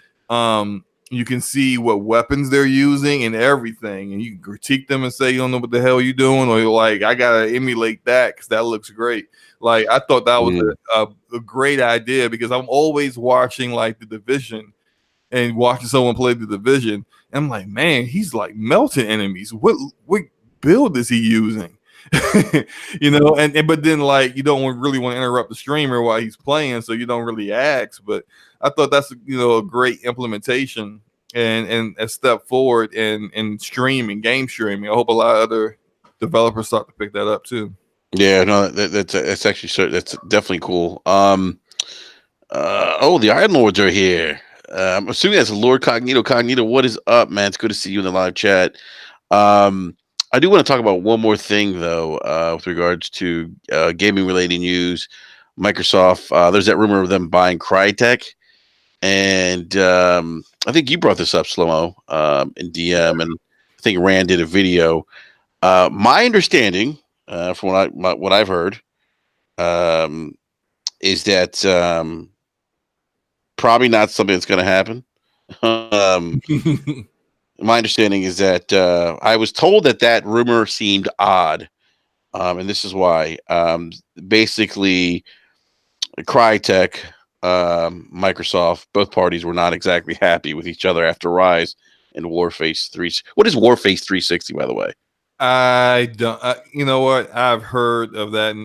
You can see what weapons they're using and everything, and you can critique them and say you don't know what the hell you're doing, or you're like, I gotta emulate that because that looks great. Like I thought that was a great idea, because I'm always watching like The Division and watching someone play The Division, and I'm like, man, he's like melting enemies. What build is he using? But then like you don't really want to interrupt the streamer while he's playing, so you don't really ask. But I thought that's a great implementation and a step forward in game streaming. I hope a lot of other developers start to pick that up too. Yeah, no, that's actually that's definitely cool. The Iron Lords are here. I'm assuming that's Lord Cognito. Cognito, what is up, man? It's good to see you in the live chat. I do want to talk about one more thing, though, with regards to gaming-related news. Microsoft, there's that rumor of them buying Crytek, and I think you brought this up, Slow-Mo, in DM, and I think Rand did a video. My understanding, from what I've heard, is that probably not something that's going to happen. My understanding is that I was told that rumor seemed odd, and this is why. Basically, Crytek Microsoft, both parties were not exactly happy with each other after Rise and Warface 3. What is Warface 360, by the way? I don't. You know what? I've heard of that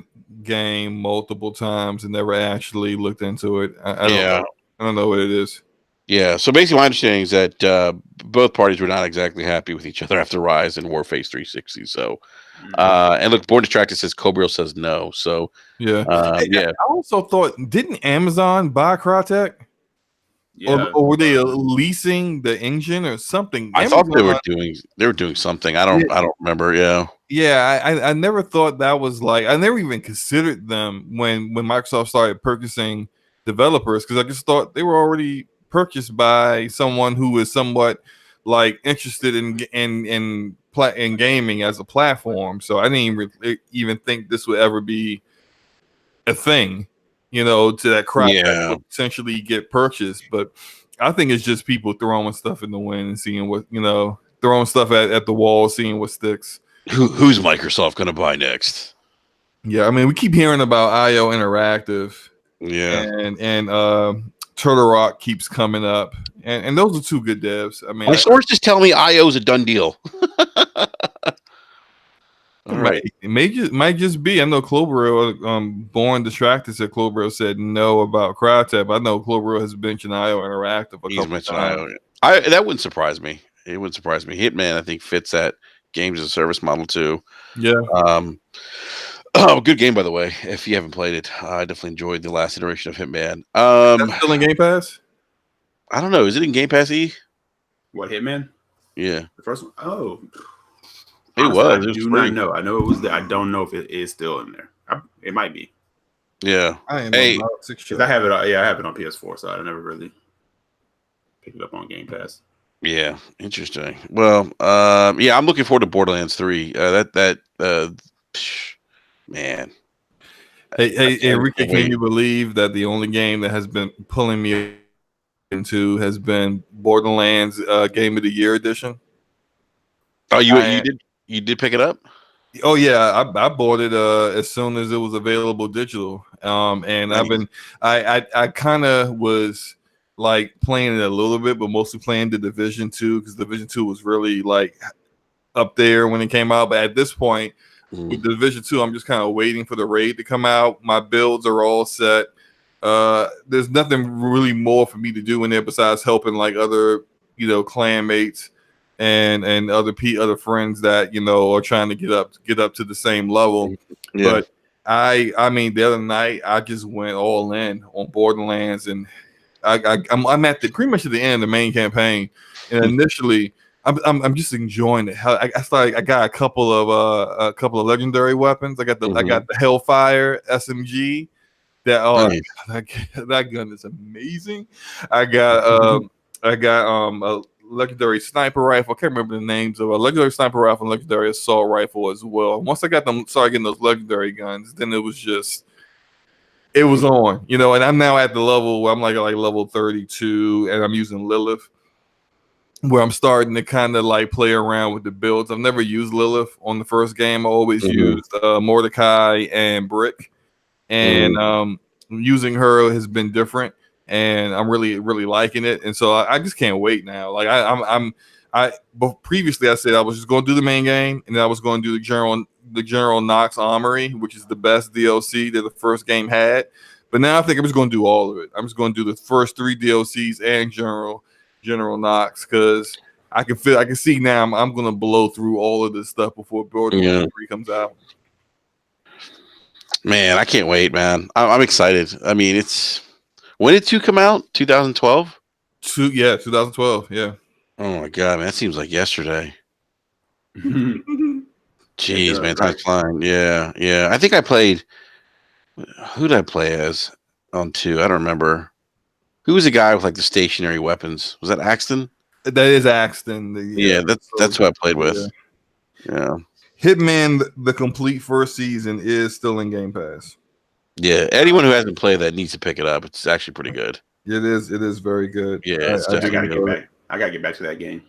game multiple times and never actually looked into it. I don't know. I don't know what it is. Yeah. So basically, my understanding is that both parties were not exactly happy with each other after Rise and Warface 360. So, and look, Board Distracted says Cobriel says no. So, yeah. yeah. I also thought, didn't Amazon buy Crytek? Yeah. Or were they leasing the engine or something? I thought they were doing something. I don't remember. Yeah. Yeah, I never thought that was like, I never even considered them when Microsoft started purchasing developers, because I just thought they were already purchased by someone who was somewhat like interested in gaming as a platform. So I didn't even think this would ever be a thing, to that Crytek would potentially get purchased. But I think it's just people throwing stuff in the wind and seeing what, throwing stuff at the wall, seeing what sticks. Who's Microsoft going to buy next? Yeah, I mean, we keep hearing about IO Interactive. Yeah. And Turtle Rock keeps coming up. And those are two good devs. I mean, my sources tell me IO is a done deal. All right. It might just be. I know Cloverell, Born Distracted said Cloverell said no about Crytek. I know Cloverell has mentioned IO Interactive a couple times. That wouldn't surprise me. It wouldn't surprise me. Hitman, I think, fits that games as a service model too. Yeah. Good game, by the way. If you haven't played it, I definitely enjoyed the last iteration of Hitman. That's still in Game Pass? I don't know. Is it in Game Pass? What, Hitman? Yeah, the first one. Oh, it was. I do not know. I know it was there. I don't know if it is still in there. It might be. Yeah. Hey, I have it. Yeah, I have it on PS4, so I never really picked it up on Game Pass. Yeah, interesting. Well, yeah, I'm looking forward to Borderlands 3. Man. Hey, Enrique, can you believe that the only game that has been pulling me into has been Borderlands Game of the Year edition? Oh, you did pick it up? Oh yeah, I bought it as soon as it was available digital. And nice. I kind of was like playing it a little bit, but mostly playing the Division 2 because Division 2 was really like up there when it came out. But at this point, with Division 2, I'm just kind of waiting for the raid to come out. My builds are all set. There's nothing really more for me to do in there besides helping like other, clan mates and other friends that are trying to get up to the same level. Yeah. But I mean, the other night I just went all in on Borderlands, and I'm at pretty much at the end of the main campaign, and initially I'm just enjoying it. I got a couple of legendary weapons. I got the Hellfire SMG. That gun is amazing. I got a legendary sniper rifle. I can't remember the names of a legendary sniper rifle and legendary assault rifle as well. Once I got them, started getting those legendary guns, then it was on, and I'm now at the level where I'm like level 32, and I'm using Lilith, where I'm starting to kind of like play around with the builds. I've never used Lilith on the first game. I always used Mordecai and Brick, and using her has been different. And I'm really, really liking it, and so I just can't wait now. Like but previously I said I was just going to do the main game, and then I was going to do the General Knox Armory, which is the best DLC that the first game had. But now I think I'm just going to do all of it. I'm just going to do the first 3 DLCs and General Knox, because I can see now I'm going to blow through all of this stuff before Borderlands 3 comes out. Man, I can't wait, man. I'm excited. I mean, when did 2 come out? 2012? 2012, yeah. Oh my god, man, that seems like yesterday. Jeez, man, time's flying. Yeah. I think I played. Who did I play as on 2? I don't remember. Who was the guy with like the stationary weapons? Was that Axton? That is Axton. Yeah, that's who I played with. Yeah. Hitman, the complete first season, is still in Game Pass. Yeah, anyone who hasn't played that needs to pick it up. It's actually pretty good. It is very good. Yeah, I gotta get back. I gotta get back to that game.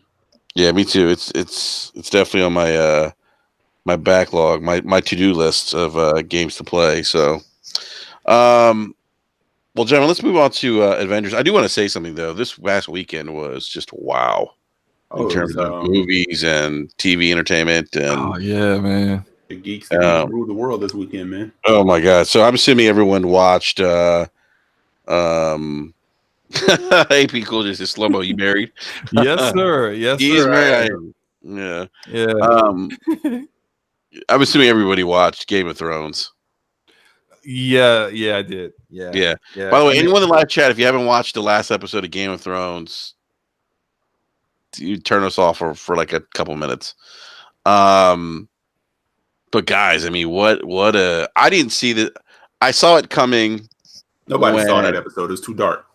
Yeah, me too. It's definitely on my my backlog, my to-do list of games to play. So, Well, gentlemen, let's move on to Avengers. I do want to say something though. This last weekend was just wow in terms of movies and TV entertainment. And oh yeah, man, the geeks ruled the world this weekend, man. Oh my god! So I'm assuming everyone watched. AP Cool just is slow mo. You married? Yes, sir. Yes, He's sir. married. Yeah. I'm assuming everybody watched Game of Thrones. Yeah, I did. Yeah. By the way, anyone in the live chat, if you haven't watched the last episode of Game of Thrones, you turn us off for like a couple minutes. But guys, I mean, what I didn't see that. I saw it coming. Nobody saw that episode. It was too dark.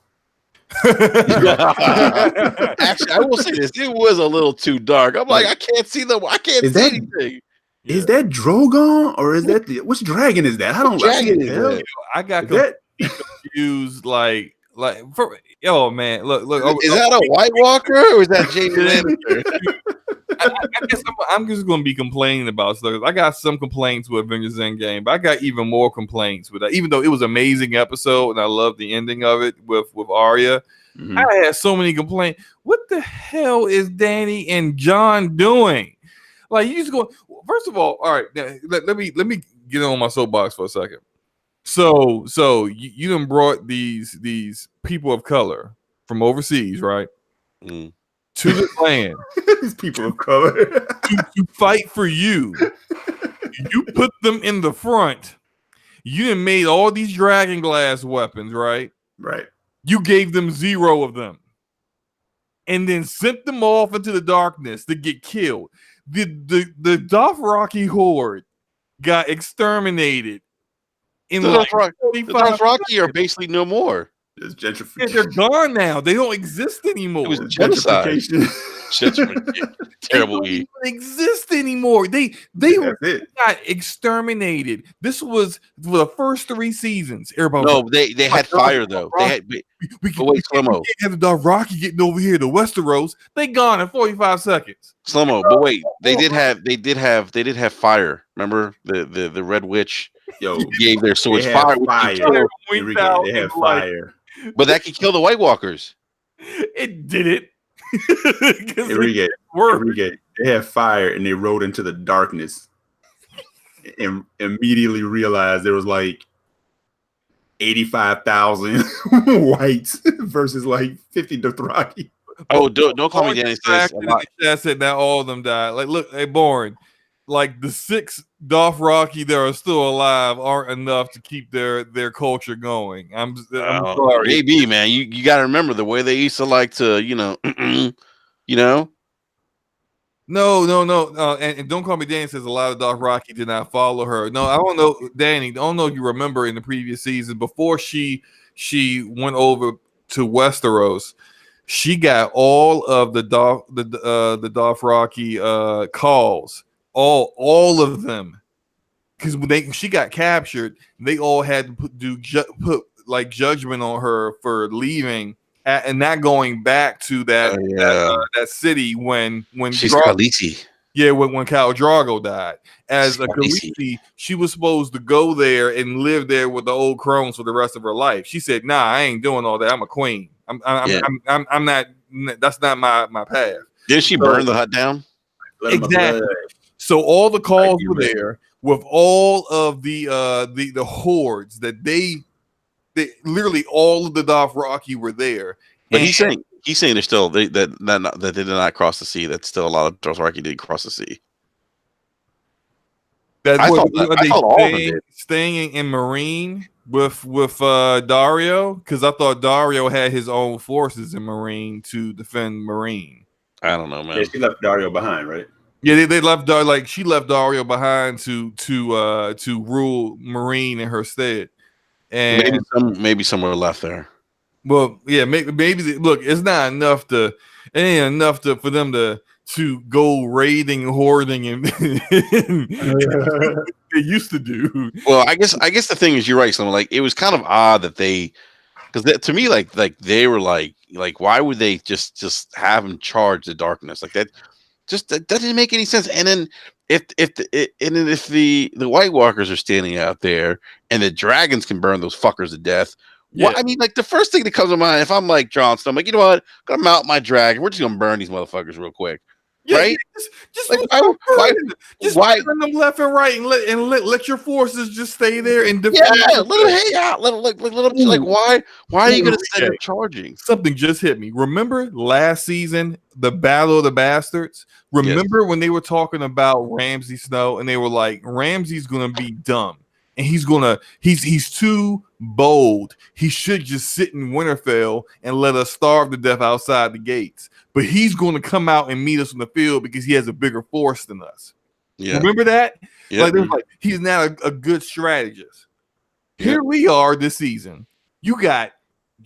Actually, I will say this: it was a little too dark. I'm like, I can't see anything. Is that Drogon or is that which dragon is that? I don't know. I got confused. Like for man, look. Is that a White Walker or is that Jamie Lannister? I guess I'm just going to be complaining about stuff. I got some complaints with Avengers Endgame, but I got even more complaints with that. Even though it was an amazing episode and I love the ending of it with Arya, I had so many complaints. What the hell is Danny and John doing? Like, you just go. First of all right. Let me get on my soapbox for a second. So you done brought these people of color from overseas, right? To the land. These people of color to fight for you. You put them in the front. You done made all these dragon glass weapons, right? Right. You gave them 0 of them. And then sent them off into the darkness to get killed. The Dothraki horde got exterminated. In the Dothraki are basically no more. It's gentrification. They're gone now. They don't exist anymore. It was gentrification. Terrible. They don't even exist anymore. They got exterminated. This was for the first 3 seasons. Everybody they had fire though. They had. We can't have the Dothraki getting over here to Westeros. They gone in 45 seconds. Slow-mo, but wait, they did have fire. Remember the Red Witch? Gave their swords fire. They have fire. But that could kill the White Walkers. It did it. Enrique, they had fire and they rode into the darkness and immediately realized there was like 85,000 whites versus like 50 Dothraki. Oh, don't call me Danny. I said now all of them died. Like, look, they born. Like the 6 Dothraki that are still alive aren't enough to keep their culture going. I'm sorry. Maybe, man. You got to remember the way they used to like to, No, and don't call me Danny. Says a lot of Dothraki did not follow her. No, I don't know, Danny. I don't know if you remember in the previous season before she went over to Westeros. She got all of the Dothraki calls. All of them, because when she got captured, they all had to put like judgment on her for leaving and not going back to that city when she's Khaleesi. Yeah, when Khal Drogo died. As a Khaleesi, she was supposed to go there and live there with the old crones for the rest of her life. She said, "Nah, I ain't doing all that. I'm a queen. I'm not. That's not my path." Did she burn the hut down? Exactly. So all the calls were there with all of the hordes that they literally all of the Dothraki were there. But he's saying they're still that they did not cross the sea. That still a lot of Dothraki did cross the sea. I thought all of them did. Staying in Marine with Dario, because I thought Dario had his own forces in Marine to defend Marine. I don't know, man. Yeah, she left Dario behind, right? Yeah, they left she left Dario behind to rule Marine in her stead, and maybe somewhere left there. Well, yeah, maybe look, it's not enough for them to go raiding, hoarding, and they used to do. Well, I guess the thing is, you're right. Someone like it was kind of odd that because to me, like they were like why would they just have him charge the darkness like that? That didn't make any sense. And then if the White Walkers are standing out there and the dragons can burn those fuckers to death, Well, I mean, like the first thing that comes to mind, if I'm like Jon Snow, I'm like, you know what? I'm gonna mount my dragon. We're just gonna burn these motherfuckers real quick, right? Just Like, just why? burn them left and right, and let your forces just stay there and defend. Yeah, let them hang out. Let them. Like, why? Why are you gonna send them charging? Something just hit me. Remember last season, the Battle of the Bastards? Remember when they were talking about Ramsay Snow, and they were like, Ramsay's gonna be dumb. And he's too bold. He should just sit in Winterfell and let us starve to death outside the gates. But he's going to come out and meet us in the field because he has a bigger force than us. Yeah. Remember that? Yeah. Like he's now a good strategist. Yeah. Here we are this season. You got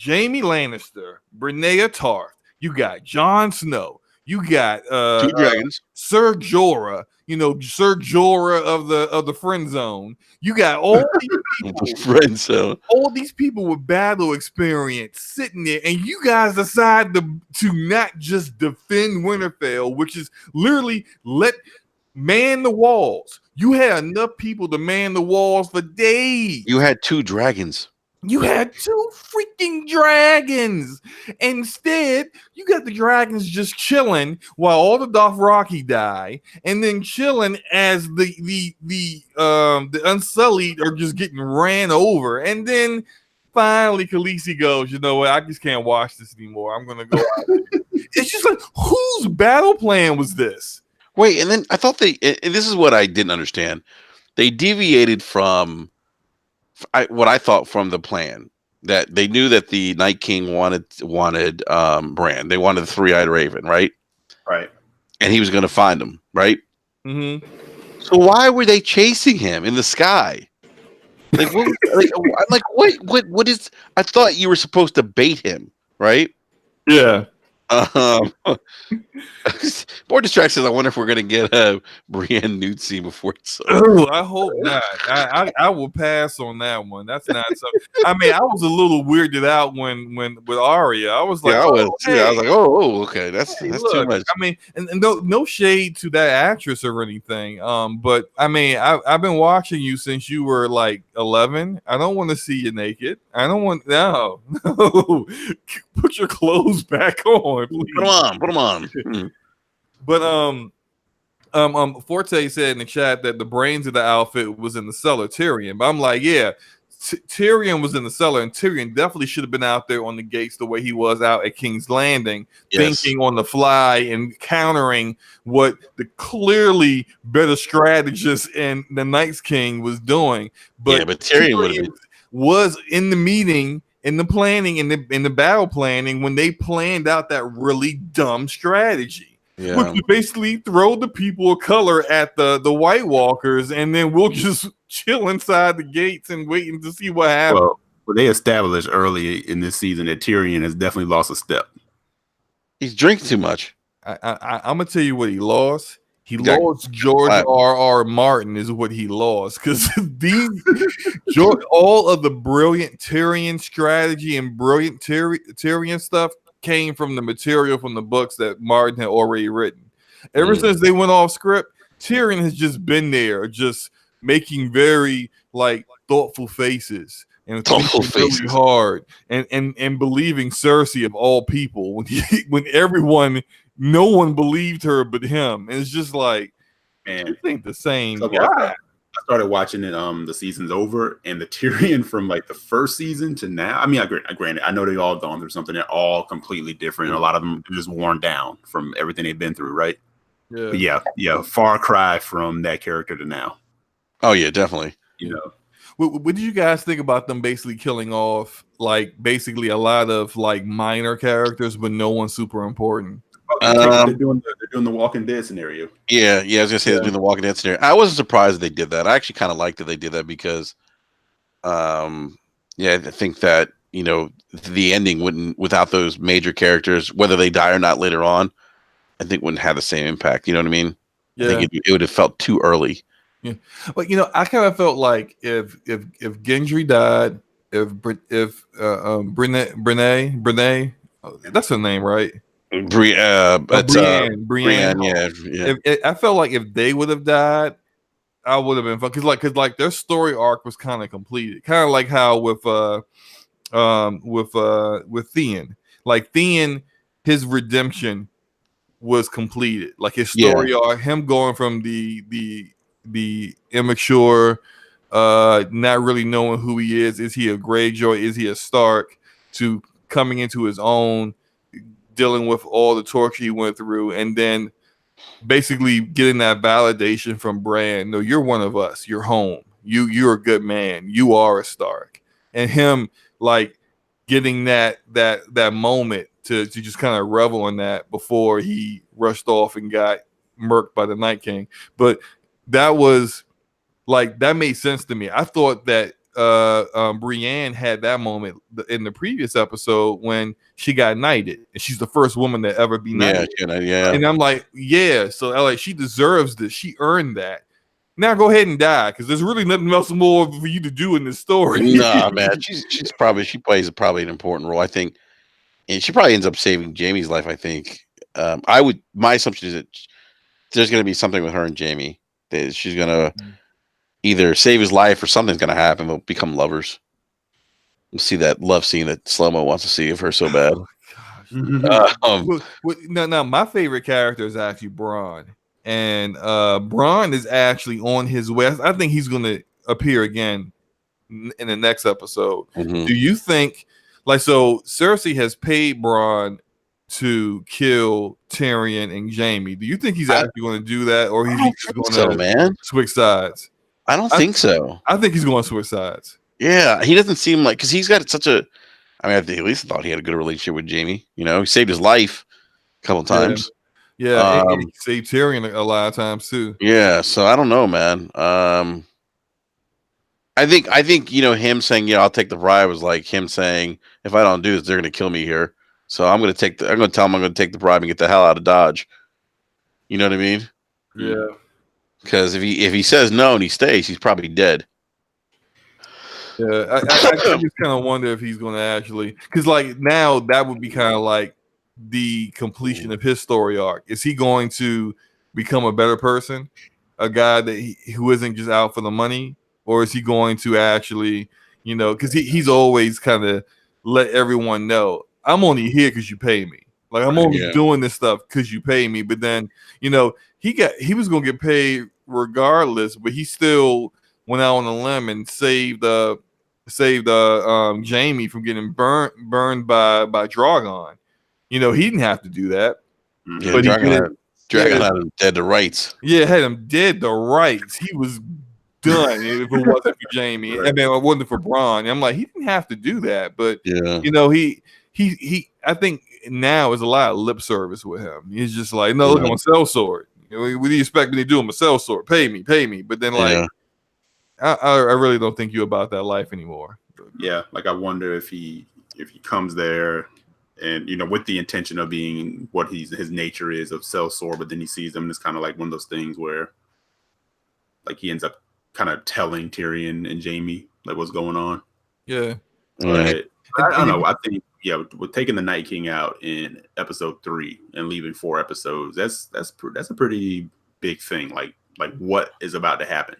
Jaime Lannister, Brienne Tarth. You got Jon Snow. You got 2 dragons. Ser Jorah. Ser Jorah of the friend zone. You got all these people, friend zone. All these people with battle experience sitting there, and you guys decide to not just defend Winterfell, which is literally man the walls. You had enough people to man the walls for days. You had 2 dragons. You had 2 freaking dragons. Instead, you got the dragons just chilling while all the Dothraki die, and then chilling as the Unsullied are just getting ran over. And then finally, Khaleesi goes, you know what? I just can't watch this anymore. I'm gonna go out. It's just like, whose battle plan was this? Wait, and then I thought and this is what I didn't understand. They deviated from what I thought from the plan, that they knew that the Night King wanted Bran. They wanted the 3-eyed raven, right? Right. And he was going to find him, right? Mm-hmm. So why were they chasing him in the sky? Like, what is? I thought you were supposed to bait him, right? Yeah. More distractions. I wonder if we're gonna get a Brienne nude scene before it's over. I hope not. I will pass on that one. That's not so. I mean, I was a little weirded out when with Arya. I was like, I was like, okay, that's too much. I mean, and no shade to that actress or anything. But I mean, I've been watching you since you were like 11. I don't want to see you naked. I don't want no. Put your clothes back on, please. Put them on. But Forte said in the chat that the brains of the outfit was in the cellar, Tyrion. But I'm like, yeah, Tyrion was in the cellar, and Tyrion definitely should have been out there on the gates the way he was out at King's Landing, thinking on the fly and countering what the clearly better strategist and the Night's King was doing. But Tyrion would have been was in the meeting, in the planning, in the battle planning, when they planned out that really dumb strategy. Yeah. Which would basically throw the people of color at the White Walkers, and then we'll just chill inside the gates and waiting to see what happens. Well, they established early in this season that Tyrion has definitely lost a step. He's drinking too much. I'm gonna tell you what he lost. He lost George R.R. Martin is what he lost, because all of the brilliant Tyrion strategy and brilliant Tyrion stuff came from the material from the books that Martin had already written. Ever since they went off script, Tyrion has just been there, just making very thoughtful faces and really hard and believing Cersei of all people when no one believed her but him. And it's just like, man, this ain't the same guy. I started watching it the season's over, and the Tyrion from the first season to now, I mean, granted, I know they've all gone through something. They're all completely different, and a lot of them are just worn down from everything they've been through, right? Yeah. But yeah, far cry from that character to now. Oh yeah, definitely. What did you guys think about them basically killing off basically a lot of minor characters, but no one super important? They're doing the Walking Dead scenario. Yeah, I was gonna say they're doing the Walking Dead scenario. I wasn't surprised that they did that. I actually kind of liked that they did that because, I think that the ending wouldn't, without those major characters, whether they die or not later on, I think wouldn't have the same impact. You know what I mean? Yeah. I think it would have felt too early. Yeah, but I kind of felt like if Gendry died, if Brene, that's her name, right? Brienne. Yeah. I felt like if they would have died, I would have been fun because their story arc was kind of completed, kind of like how with with Theon. Like Theon, his redemption was completed. Like his story arc, him going from the immature, not really knowing who he is. Is he a Greyjoy? Is he a Stark? To coming into his own, dealing with all the torture he went through, and then basically getting that validation from Bran. No, you're one of us. You're home. You're a good man. You are a Stark. And him like getting that moment to just kind of revel in that before he rushed off and got murked by the Night King. But that was like that made sense to me. I thought that Brienne had that moment in the previous episode when she got knighted, and she's the first woman to ever be knighted. And I'm like, yeah, so like she deserves this. She earned that. Now go ahead and die, because there's really nothing else more for you to do in this story. Nah, man, she plays probably an important role, I think, and she probably ends up saving Jamie's life. I think. My assumption is that there's going to be something with her and Jamie. That she's going to either save his life or something's going to happen. They'll become lovers. We'll see that love scene that Slow-Mo wants to see of her so bad. No, my favorite character is actually Bronn. And Bronn is actually on his way. I think he's going to appear again in the next episode. Mm-hmm. Do you think, like, so Cersei has paid Bronn to kill Tyrion and Jamie? Do you think he's actually going to do that, or he's going to switch sides? I don't think so. I think he's going to switch sides. Yeah, he doesn't seem like, because he's got such a. I mean, I think at least thought he had a good relationship with Jamie. You know, he saved his life a couple of times. Yeah, and he saved Tyrion a lot of times too. Yeah, so I don't know, man. I think him saying, I'll take the bribe was like him saying, if I don't do this, they're gonna kill me here. So I'm gonna tell him I'm gonna take the bribe and get the hell out of Dodge. You know what I mean? Yeah. Because if he says no and he stays, he's probably dead. Yeah, I just kind of wonder if he's going to actually, because like now that would be kind of like the completion of his story arc. Is he going to become a better person, a guy that who isn't just out for the money, or is he going to actually, because he's always kind of let everyone know, I'm only here because you pay me. Like I'm only doing this stuff because you pay me. But then he was going to get paid regardless, but he still went out on a limb and saved Jamie from getting burned by Drogon. He didn't have to do that. Yeah, but Dragon had him dead to rights. Yeah, had him dead to rights. He was done if it wasn't for Jamie. I mean, it wasn't for Bronn. I'm like, he didn't have to do that. But he I think now is a lot of lip service with him. He's just like, no, look, I'm a sellsword. What do you expect me to do? I'm a sellsword. Pay me. But then I really don't think you about that life anymore. Yeah, like I wonder if he comes there and with the intention of being what his nature is of sellsword, but then he sees them and it's kind of like one of those things where like he ends up kind of telling Tyrion and Jamie like what's going on. Yeah. But I don't know. I think with taking the Night King out in episode 3 and leaving 4 episodes, that's a pretty big thing. Like what is about to happen?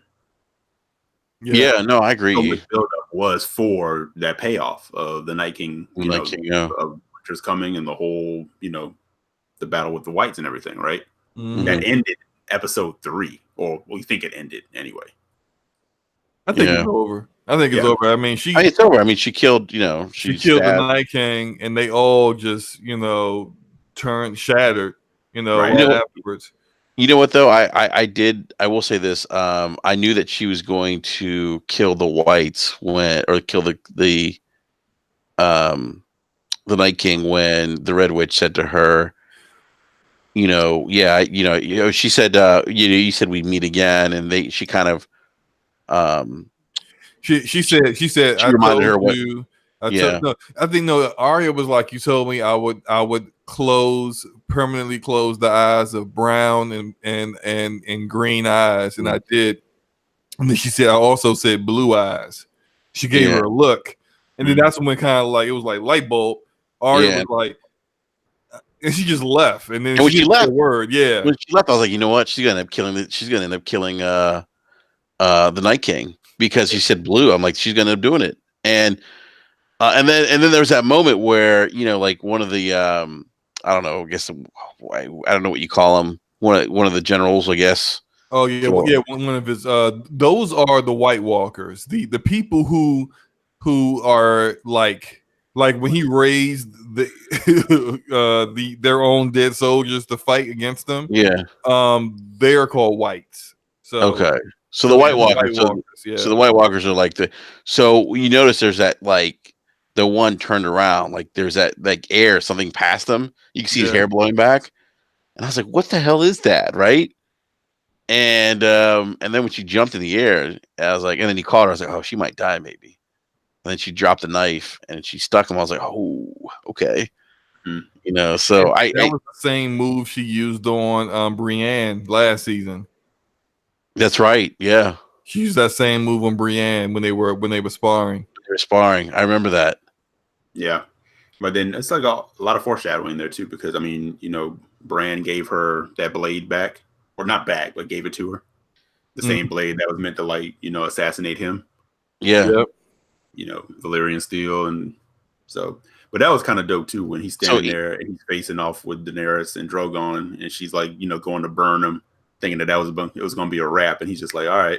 Yeah, no, I agree. So the buildup was for that payoff of the Night King, of Winter's Coming and the whole, the battle with the Whites and everything, right? Mm-hmm. That ended episode 3, or we think it ended anyway. I think it's over. I think it's over. I mean, it's over. I mean, she killed, she killed the Night King, and they all just, turned shattered, afterwards. You know what though? I will say this. I knew that she was going to kill the Whites kill the Night King when the Red Witch said to her, she said, you said we'd meet again, and she kind of, she said, she reminded her what. I think Arya was like, you told me I would permanently close the eyes of brown and green eyes, and I did. And then she said, I also said blue eyes. She gave her a look, and then that's when kind of like it was like light bulb. Arya was like, and she just left, and then when she left, when she left, I was like, you know what? She's gonna end up killing the Night King because she said blue. I'm like, she's gonna end up doing it, and And then there's that moment where like one of the I don't know, I guess I don't know what you call them. One of the generals, I guess. Oh yeah, one of his. Those are the White Walkers, the people who are like when he raised their own dead soldiers to fight against them. Yeah. They are called Whites. So okay. So the White Walkers. Yeah. So the White Walkers are like the. So you notice there's that like the one turned around, like there's that like air, something past them. You can see his hair blowing back, and I was like, "What the hell is that?" Right? And then when she jumped in the air, I was like, and then he caught her. I was like, "Oh, she might die, maybe." And then she dropped the knife and she stuck him. I was like, "Oh, okay." So that was the same move she used on Brienne last season. That's right. Yeah, she used that same move on Brienne when they were sparring. They were sparring. I remember that. Yeah, but then it's like a lot of foreshadowing there too, because I mean, Bran gave her that blade back, or not back, but gave it to her. The same blade that was meant to assassinate him. Yeah. Yep. Valyrian steel, and so. But that was kind of dope too when he's standing there and he's facing off with Daenerys and Drogon, and she's like, going to burn him, thinking that it was going to be a wrap, and he's just like, all right.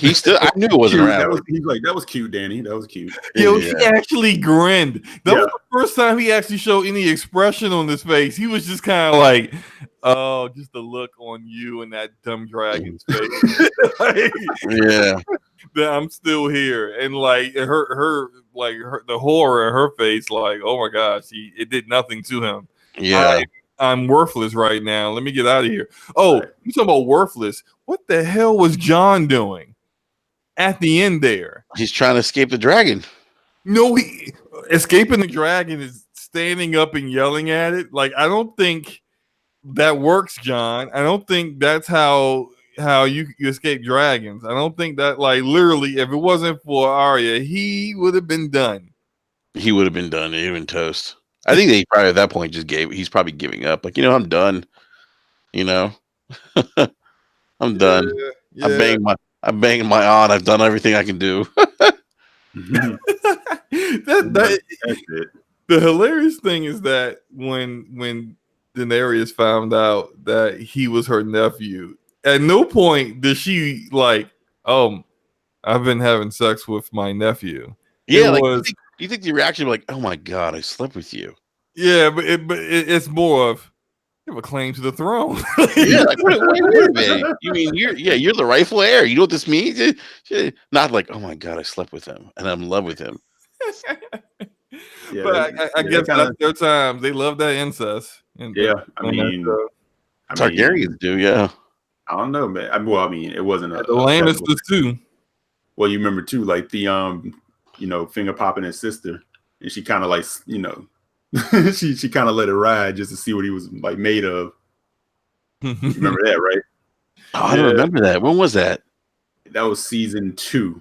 I knew it wasn't a wrap. He's like, that was cute, Danny. That was cute. Yo, he actually grinned. That was the first time he actually showed any expression on his face. He was just kind of like, oh, just the look on you and that dumb dragon's face. That I'm still here, and like her the horror in her face, like, oh my gosh, it did nothing to him. I'm worthless right now. Let me get out of here. Oh, you talking about worthless? What the hell was Jon doing at the end there? He's trying to escape the dragon. No, escaping the dragon is standing up and yelling at it. Like, I don't think that works, Jon. I don't think that's how you escape dragons. I don't think that, like, literally, if it wasn't for Arya, he would have been done. He would have been done. He would have been toast. I think they probably at that point he's probably giving up. Like, I'm done. I'm done. Yeah. I'm banging my aunt. I've done everything I can do. That's it. The hilarious thing is that when Daenerys found out that he was her nephew, at no point did she like, oh, I've been having sex with my nephew. Yeah, you think the reaction was like, oh my god, I slept with you. Yeah, but it's more of, you have a claim to the throne. Yeah, like, wait a minute. You mean you're the rightful heir? You know what this means? Not like, oh my god, I slept with him and I'm in love with him. But I guess that's their time. They love that incest. I mean, Targaryens do, yeah. I don't know, man. Well, I mean, it wasn't the Lannisters too. Well, you remember too, like the finger popping his sister, and she kind of like she kind of let it ride just to see what he was like made of. You remember that, right? Oh, I don't remember that. When was that? That was season 2.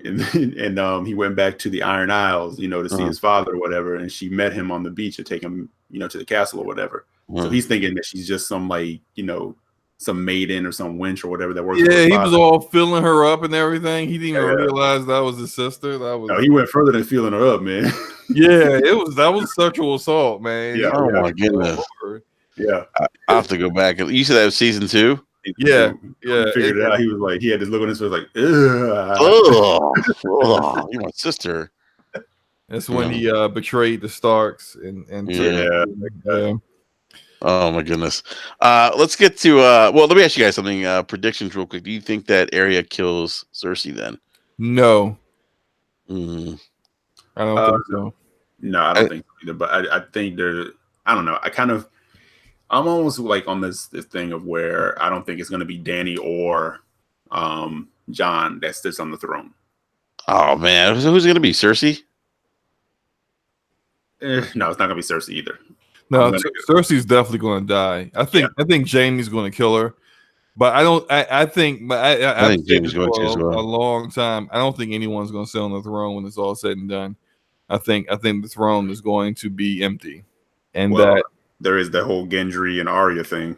And he went back to the Iron Isles, to see his father or whatever, and she met him on the beach to take him, to the castle or whatever. So he's thinking that she's just some like, some maiden or some wench or whatever that works. Yeah, he was all filling her up and everything. He didn't even realize that was his sister. No, he went further than filling her up, man. Yeah, that was sexual assault, man. Yeah. Oh my goodness. Yeah, I have to go back. You said that was season 2. Yeah. He figured it out. He was like, he had this look on his face, like, oh, you're my sister. That's when he betrayed the Starks and Oh my goodness. Let's get to well, let me ask you guys something. Predictions real quick. Do you think that Arya kills Cersei then? No. I don't think so. No, I don't think so either. But I think I don't know. I'm almost like on this thing of where I don't think it's gonna be Dany or Jon that sits on the throne. Oh man, who's gonna be Cersei? No, it's not gonna be Cersei either. No, Cersei's definitely going to die. I think Jaime's going to kill her, but I think Jaime's going to as well. A long time. I don't think anyone's going to sit on the throne when it's all said and done. I think the throne is going to be empty, and that there is the whole Gendry and Arya thing.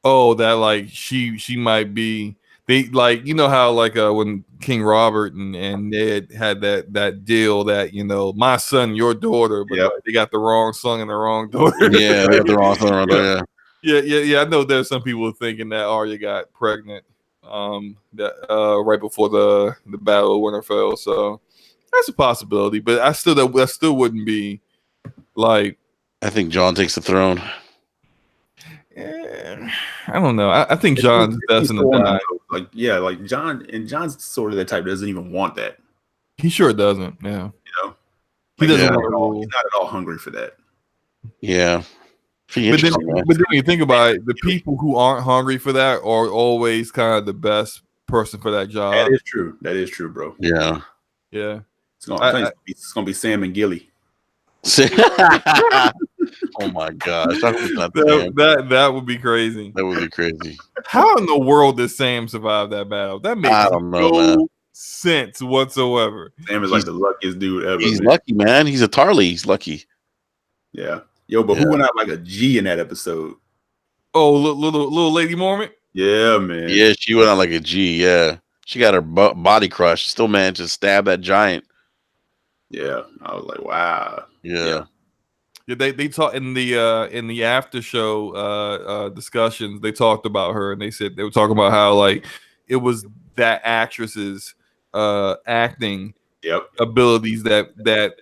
Oh, that like she might be. They like, you know how like when King Robert and Ned had that deal that, you know, my son, your daughter, but Yep. like, they got the wrong son and the wrong daughter. Yeah, they got the wrong thing. Yeah. I know there's some people thinking that Arya got pregnant right before the Battle of Winterfell, so that's a possibility. But I still wouldn't be like. I think John takes the throne. I don't know. I think John's destined to die. Like, yeah, like John's sort of the type that doesn't even want that. He sure doesn't. Yeah, you know, he like, doesn't he's want to rule. He's not at all hungry for that. Yeah. But then when you think about it, the people who aren't hungry for that are always kind of the best person for that job. That is true. That is true, bro. Yeah. Yeah. It's gonna be Sam and Gilly. Oh my gosh! That would be crazy. That would be crazy. How in the world did Sam survive that battle? That makes no sense whatsoever. Sam is like the luckiest dude ever. He's lucky, man. He's a Tarly. He's lucky. Yeah. Yo, but who went out like a G in that episode? Oh, little Lady Mormont? Yeah, man. Yeah, she went out like a G. Yeah. She got her body crushed. Still managed to stab that giant. Yeah. I was like, wow. Yeah. Yeah, they talked in the after show discussions. They talked about her, and they said they were talking about how like it was that actress's acting abilities that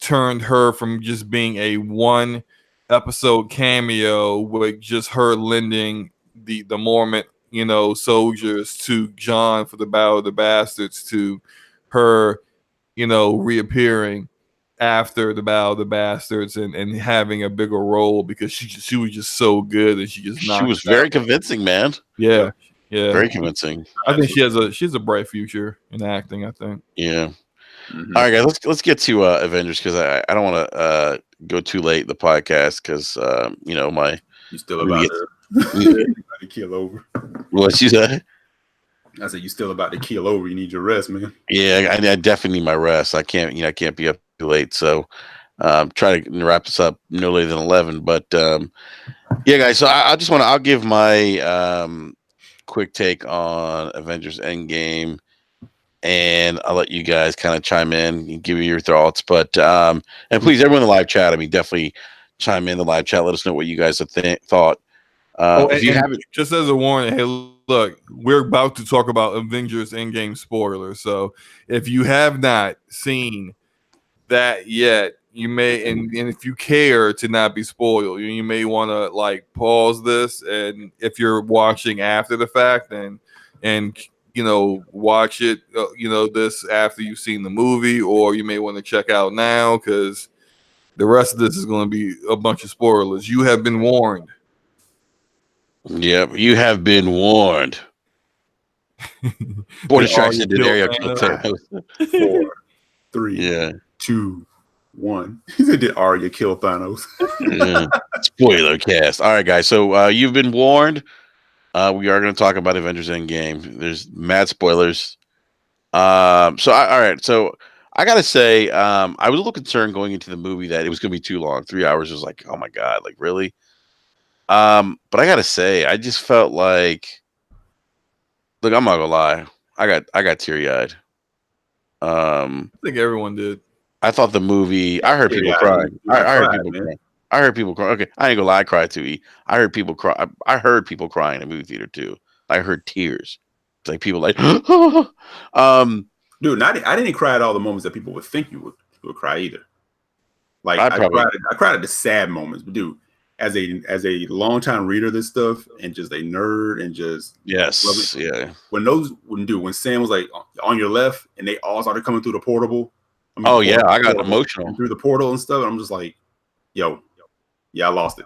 turned her from just being a one episode cameo with just her lending the Mormont, you know, soldiers to John for the Battle of the Bastards, to her, you know, reappearing after the Battle of the Bastards and having a bigger role because she was just so good, and she was very convincing, man. Yeah, very convincing. I think she has a bright future in acting, I think. Yeah. Mm-hmm. All right, guys, let's get to Avengers, because I don't want to go too late in the podcast, because you know, you still about to keel over. What you say? I said you still about to keel over. You need your rest, man. Yeah, I definitely need my rest. I can't be up too late. So try to wrap this up no later than 11. But yeah, guys. So I'll give my quick take on Avengers Endgame, and I'll let you guys kind of chime in and give me your thoughts. But and please, everyone in the live chat, I mean, definitely chime in the live chat. Let us know what you guys have thought. If you haven't, just as a warning, hey, look, we're about to talk about Avengers Endgame spoilers. So if you have not seen that yet, you may, and if you care to not be spoiled, you may want to like pause this, and if you're watching after the fact, and you know, watch it, you know, this after you've seen the movie, or you may want to check out now, because the rest of this is going to be a bunch of spoilers. You have been warned. Yep, you have been warned. Boy, distraction to there. 4, 3, 2, 1. He said, "Did Arya kill Thanos?" Spoiler cast. All right, guys. So you've been warned. We are going to talk about Avengers Endgame. There's mad spoilers. All right. So I gotta say, I was a little concerned going into the movie that it was going to be too long. 3 hours was like, oh my god, like really. But I gotta say, I just felt like, look, I'm not gonna lie, I got teary eyed. I think everyone did. I thought the movie. I heard people crying. I heard people crying. I heard people cry. Okay, I ain't gonna lie, I cried too. I heard people cry. I heard people crying in the movie theater too. I heard tears. It's like people like, dude. I didn't cry at all the moments that people would think you would cry either. Like I cried at the sad moments, but dude. As a longtime reader of this stuff and just a nerd and just when Sam was like on your left and they all started coming through the portal. I got emotional through the portal and stuff. And I'm just like, yo, I lost it.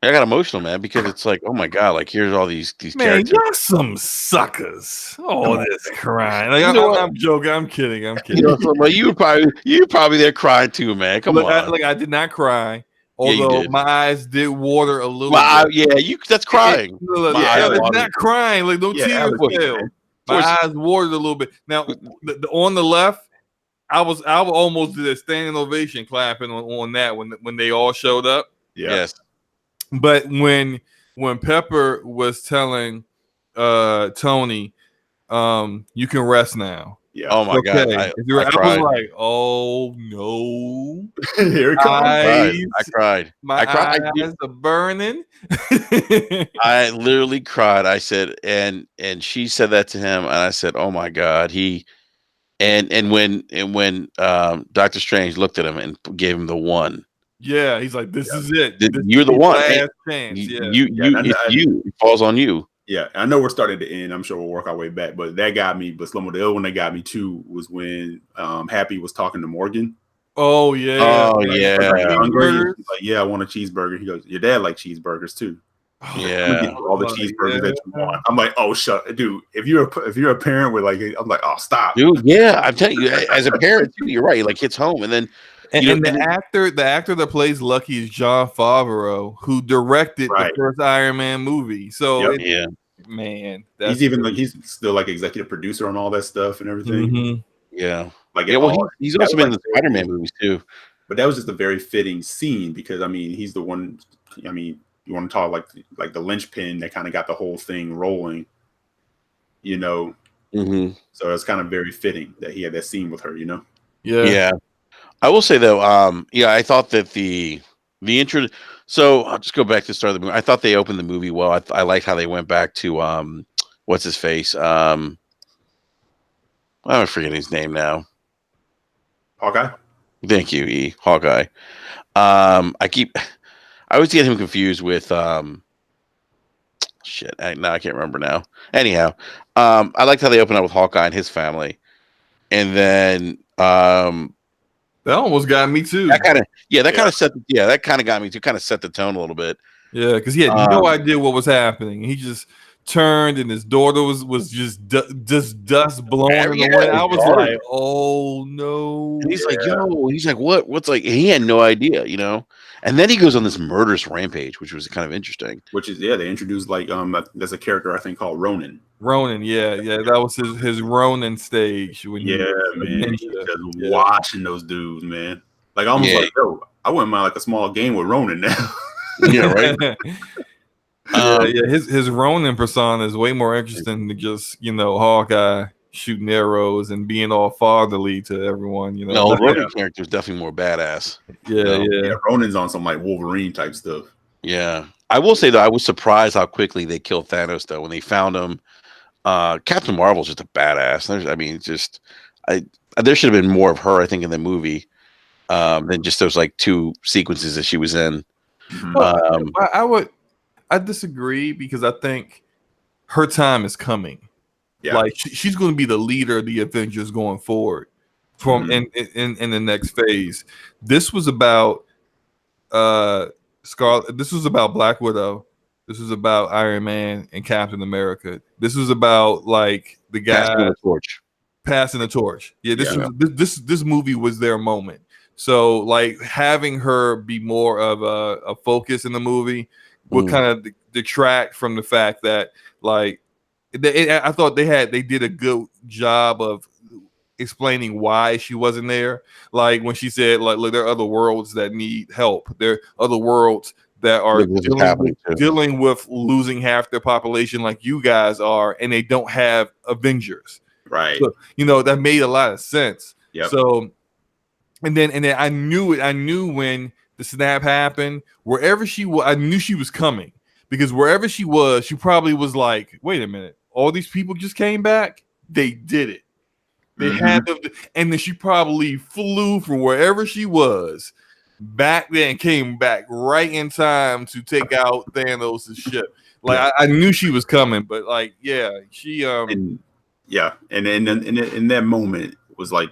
I got emotional, man, because it's like, oh my god, like here's all these characters. You're some suckers. Oh, this crying. Like, I'm joking. I'm kidding. You probably there crying too, man. Come on. I did not cry. Although my eyes did water a little bit. Yeah, that's crying. It's not crying. Like, no tears fell. My eyes watered a little bit. Now, on the left, I almost did a standing ovation clapping on that when they all showed up. Yes. But when Pepper was telling Tony You can rest now. Yeah. Oh my god, Okay. I I was cried. like, oh no. Here it comes. I cried. My I cried. eyes are burning. I literally cried. I said, and she said that to him, and I said, "Oh my God, he." And when Doctor Strange looked at him and gave him the one, Yeah, he's like, this is it. that This you're is the his one. last chance. Yeah. It's you. It falls on you. Yeah, I know we're starting to end. I'm sure we'll work our way back, but that got me. But Slomo, the other one that got me too was when Happy was talking to Morgan. Oh yeah. Oh Like, yeah. Hungry. He's like, yeah, I want a cheeseburger. He goes, your dad like cheeseburgers too. I'm gonna get all the cheeseburgers that you want. I'm like, oh, dude. If you're a parent with like, I'm like, oh, stop, dude. Yeah, I'm telling you, as a parent, too, you're right. It like hits home, and then and the actor that plays Lucky is Jon Favreau, who directed the first Iron Man movie. So man, he's even like he's still like executive producer on all that stuff and everything. Mm-hmm. Yeah, like well, he's also been in the Spider-Man movies too. But that was just a very fitting scene because I mean, he's the one. I mean, you want to talk like the linchpin that kind of got the whole thing rolling, you know. Mm-hmm. So it's kind of very fitting that he had that scene with her, you know. Yeah. I will say though, I thought that the intro. So I'll just go back to the start of the movie. I thought they opened the movie well. I liked how they went back to what's his face? I'm forgetting his name now. Hawkeye. Thank you, Hawkeye. I always get him confused with shit. I can't remember now. Anyhow, I liked how they opened up with Hawkeye and his family, and then that almost got me too. That kind of that kind of got me to kind of set the tone a little bit. Yeah, because he had no idea what was happening. He just turned, and his daughter was just dust blowing in the wind. I was like, oh no. And he's like, yo, he's like, what's like? He had no idea, you know. And then he goes on this murderous rampage, which was kind of interesting. Which is they introduced like there's a character I think called Ronin. Ronin, that was his Ronin stage. When man, he just watching those dudes, man. Like I almost like, yo, I wouldn't mind like a small game with Ronin now. Yeah, right. His Ronin persona is way more interesting than just Hawkeye shooting arrows and being all fatherly to everyone. No, Ronin character is definitely more badass. Yeah. Ronin's on some like Wolverine type stuff. Yeah, I will say though, I was surprised how quickly they killed Thanos though when they found him. Captain Marvel's just a badass. There should have been more of her, I think, in the movie than just those like 2 sequences that she was in. I disagree because I think her time is coming. Yeah. Like she's going to be the leader of the Avengers going forward from in the next phase. This was about Scarlet. This was about Black Widow. This was about Iron Man and Captain America. This was about like the guy passing the torch. Yeah, this movie was their moment. So like having her be more of a focus in the movie would kind of detract from the fact that like I thought they did a good job of explaining why she wasn't there. Like when she said like, look, there are other worlds that need help. There are other worlds that are dealing with losing half their population like you guys are, and they don't have Avengers. Right. So, that made a lot of sense. Yep. So and then I knew it. I knew when the snap happened, wherever she was, I knew she was coming because wherever she was, she probably was like, wait a minute, all these people just came back. They did it. They had them, and then she probably flew from wherever she was back there and came back right in time to take out Thanos' ship. Like I knew she was coming, but like, she and in that moment was like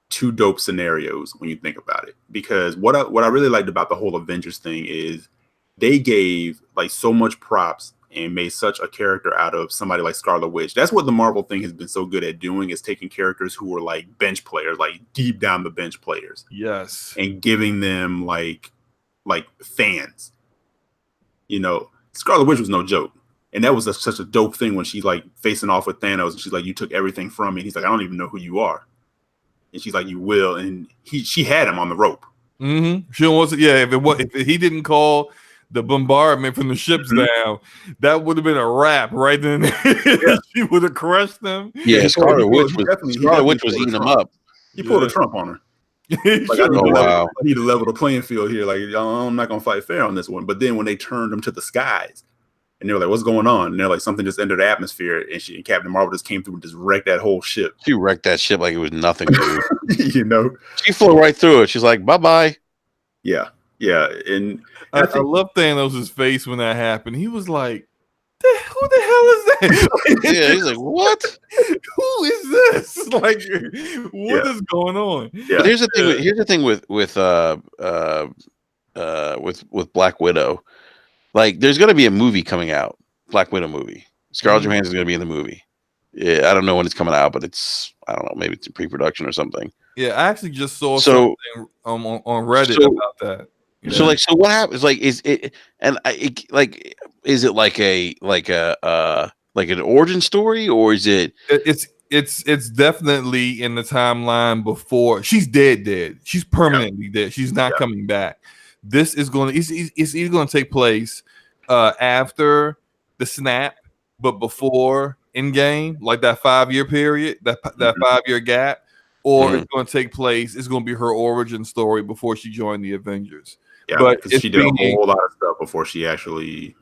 2 dope scenarios when you think about it, because what I really liked about the whole Avengers thing is they gave like so much props and made such a character out of somebody like Scarlet Witch. That's what the Marvel thing has been so good at doing, is taking characters who were like bench players, like deep down the bench players. Yes. And giving them like fans. Scarlet Witch was no joke. And that was such a dope thing when she's like facing off with Thanos and she's like, you took everything from me. And he's like, I don't even know who you are. And she's like, you will. And she had him on the rope. She wants it. Yeah. If he didn't call the bombardment from the ships down, that would have been a wrap right then. She would have crushed them. Yeah, Scarlet Witch was eating them up. He pulled a Trump on her. Like, I need to level the playing field here. Like, I'm not gonna fight fair on this one. But then when they turned them to the skies, and they were like, "What's going on?" And they're like, "Something just entered the atmosphere," and Captain Marvel just came through and just wrecked that whole ship. She wrecked that ship like it was nothing, dude. You know, she flew right through it. She's like, "Bye-bye." Yeah, and I love Thanos' face when that happened. He was like, "Who the hell is that?" Yeah, he's like, "What? Who is this? Like, what is going on?" Yeah. But here's the thing with Black Widow. Like, there's going to be a movie coming out, Black Widow movie. Scarlett Johansson is going to be in the movie. Yeah, I don't know when it's coming out, but I don't know, maybe it's in pre-production or something. Yeah, I actually just saw something on Reddit about that. Yeah. So what happens? Like, is it is it like an origin story, or is it? It's definitely in the timeline before she's dead. She's permanently dead. She's not coming back. This is going to it's either going to take place after the snap, but before Endgame, like that 5-year period, that 5-year gap, or it's going to take place. It's going to be her origin story before she joined the Avengers. Yeah, but she did a whole lot of stuff before she actually.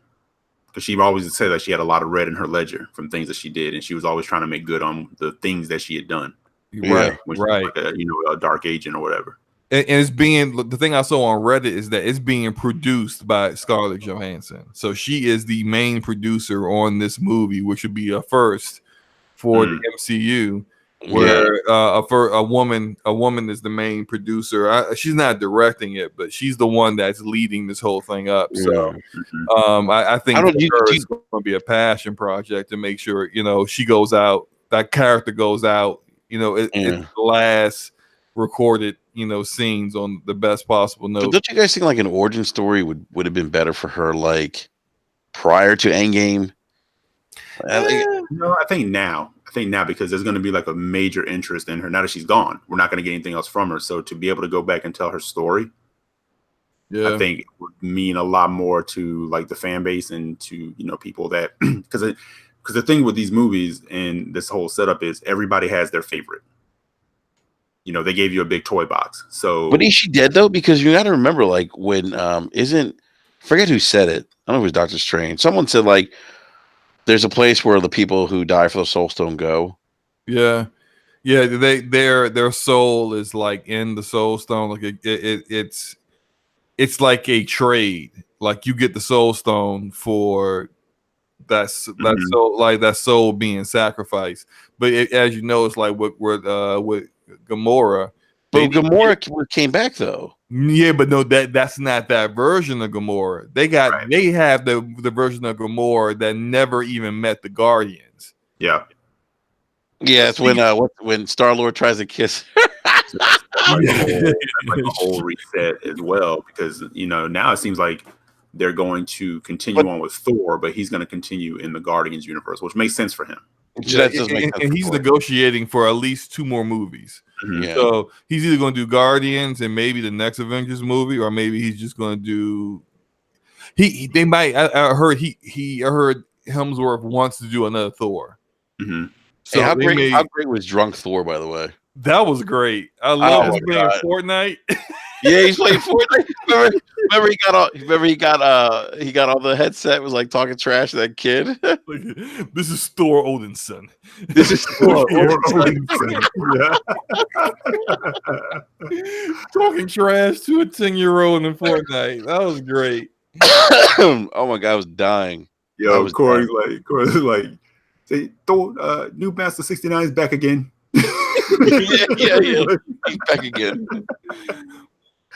Because she always said that she had a lot of red in her ledger from things that she did, and she was always trying to make good on the things that she had done. Right. Like a dark agent or whatever. And it's the thing I saw on Reddit is that it's being produced by Scarlett Johansson. So she is the main producer on this movie, which would be a first for the MCU, where a woman is the main producer. She's not directing it, but she's the one that's leading this whole thing up. So I think it's going to be a passion project to make sure, she goes out, that character goes out, it's the last recorded scenes on the best possible note. So don't you guys think like an origin story would have been better for her, like prior to Endgame? No, I think now because there's going to be like a major interest in her now that she's gone. We're not going to get anything else from her, so to be able to go back and tell her story, I think it would mean a lot more to like the fan base and to people that because the thing with these movies and this whole setup is everybody has their favorite. They gave you a big toy box. So, but is she dead though? Because you got to remember, like when forget who said it. I don't know if it was Doctor Strange. Someone said like there's a place where the people who die for the Soul Stone go. Yeah. Their soul is like in the Soul Stone. Like it's like a trade. Like you get the Soul Stone for that soul, like that soul being sacrificed. But as you know, it's like with Gamora. But Gamora came back though. Yeah, but no, that's not that version of Gamora. They have the version of Gamora that never even met the Guardians. Yeah. Yeah, it's when Star-Lord tries to kiss her. like a whole reset as well, because now it seems like they're going to continue on with Thor, but he's going to continue in the Guardians universe, which makes sense for him. And he's negotiating for at least 2 more movies. Yeah. So he's either going to do Guardians and maybe the next Avengers movie, or maybe he's just going to do. They might. I heard Hemsworth wants to do another Thor. Mm-hmm. So hey, how great was Drunk Thor, by the way? That was great. I love him playing Fortnite. Yeah, he's playing Fortnite. Remember he got all the headset, was like talking trash to that kid. This is Thor Odinson. This is Thor Odinson. Talking trash to a 10-year-old in Fortnite. That was great. Oh my god, I was dying. Yo, Corey's like, say Thor, new Master 69 is back again. yeah. He's back again.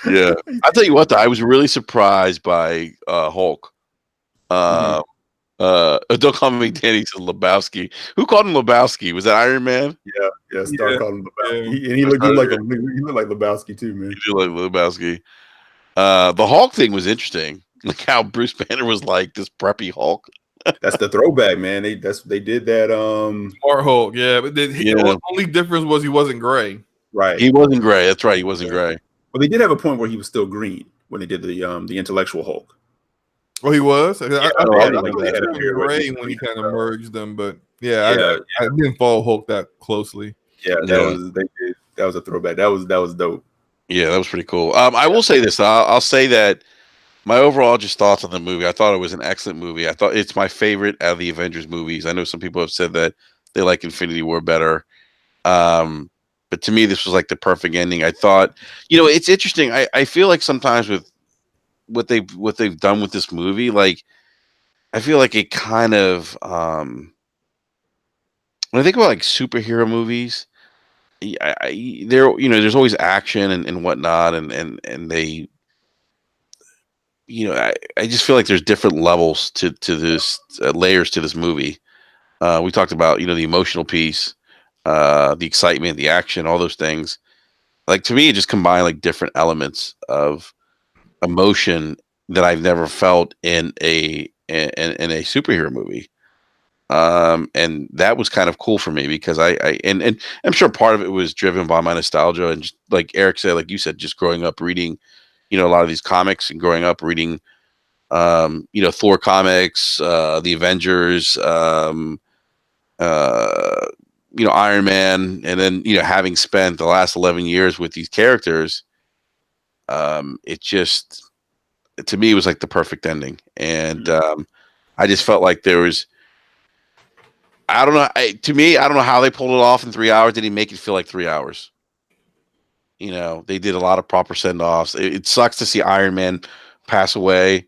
Yeah, I'll tell you what, though, I was really surprised by Hulk. Don't call me Danny, said Lebowski. Who called him Lebowski? Was that Iron Man? Yeah. Stark called him Lebowski, and he looked like Lebowski too, man. He looked like Lebowski. The Hulk thing was interesting, like how Bruce Banner was like this preppy Hulk. That's the throwback, man. They did that. Smart Hulk, yeah. But the only difference was he wasn't gray. Right, he wasn't gray. That's right, he wasn't gray. Well, they did have a point where he was still green when they did the intellectual Hulk. Oh, he was. I Yeah, thought they had, it like, was they had a turning period where gray when he kind of merged them, but yeah, I didn't follow Hulk that closely. yeah, Yeah. that was a throwback. That was dope. Yeah, that was pretty cool. I will say this. I'll say that my overall just thoughts on the movie. I thought it was an excellent movie. I thought it's my favorite out of the Avengers movies. I know some people have said that they like Infinity War better. But to me, this was like the perfect ending. I thought, it's interesting. I feel like sometimes with what they've done with this movie, like I feel like it kind of when I think about like superhero movies, there's always action and whatnot, and they, I just feel like there's different levels to this layers to this movie. We talked about the emotional piece, the excitement, the action, all those things. Like to me, it just combined like different elements of emotion that I've never felt in a superhero movie. And that was kind of cool for me because and I'm sure part of it was driven by my nostalgia and just like Eric said, like you said, just growing up reading, a lot of these comics and growing up reading, Thor comics, the Avengers, uh, Iron Man, and then having spent the last 11 years with these characters, it just to me it was like the perfect ending, and I just felt like there was. I don't know. To me, I don't know how they pulled it off in 3 hours. Did he make it feel like 3 hours? They did a lot of proper send offs. It sucks to see Iron Man pass away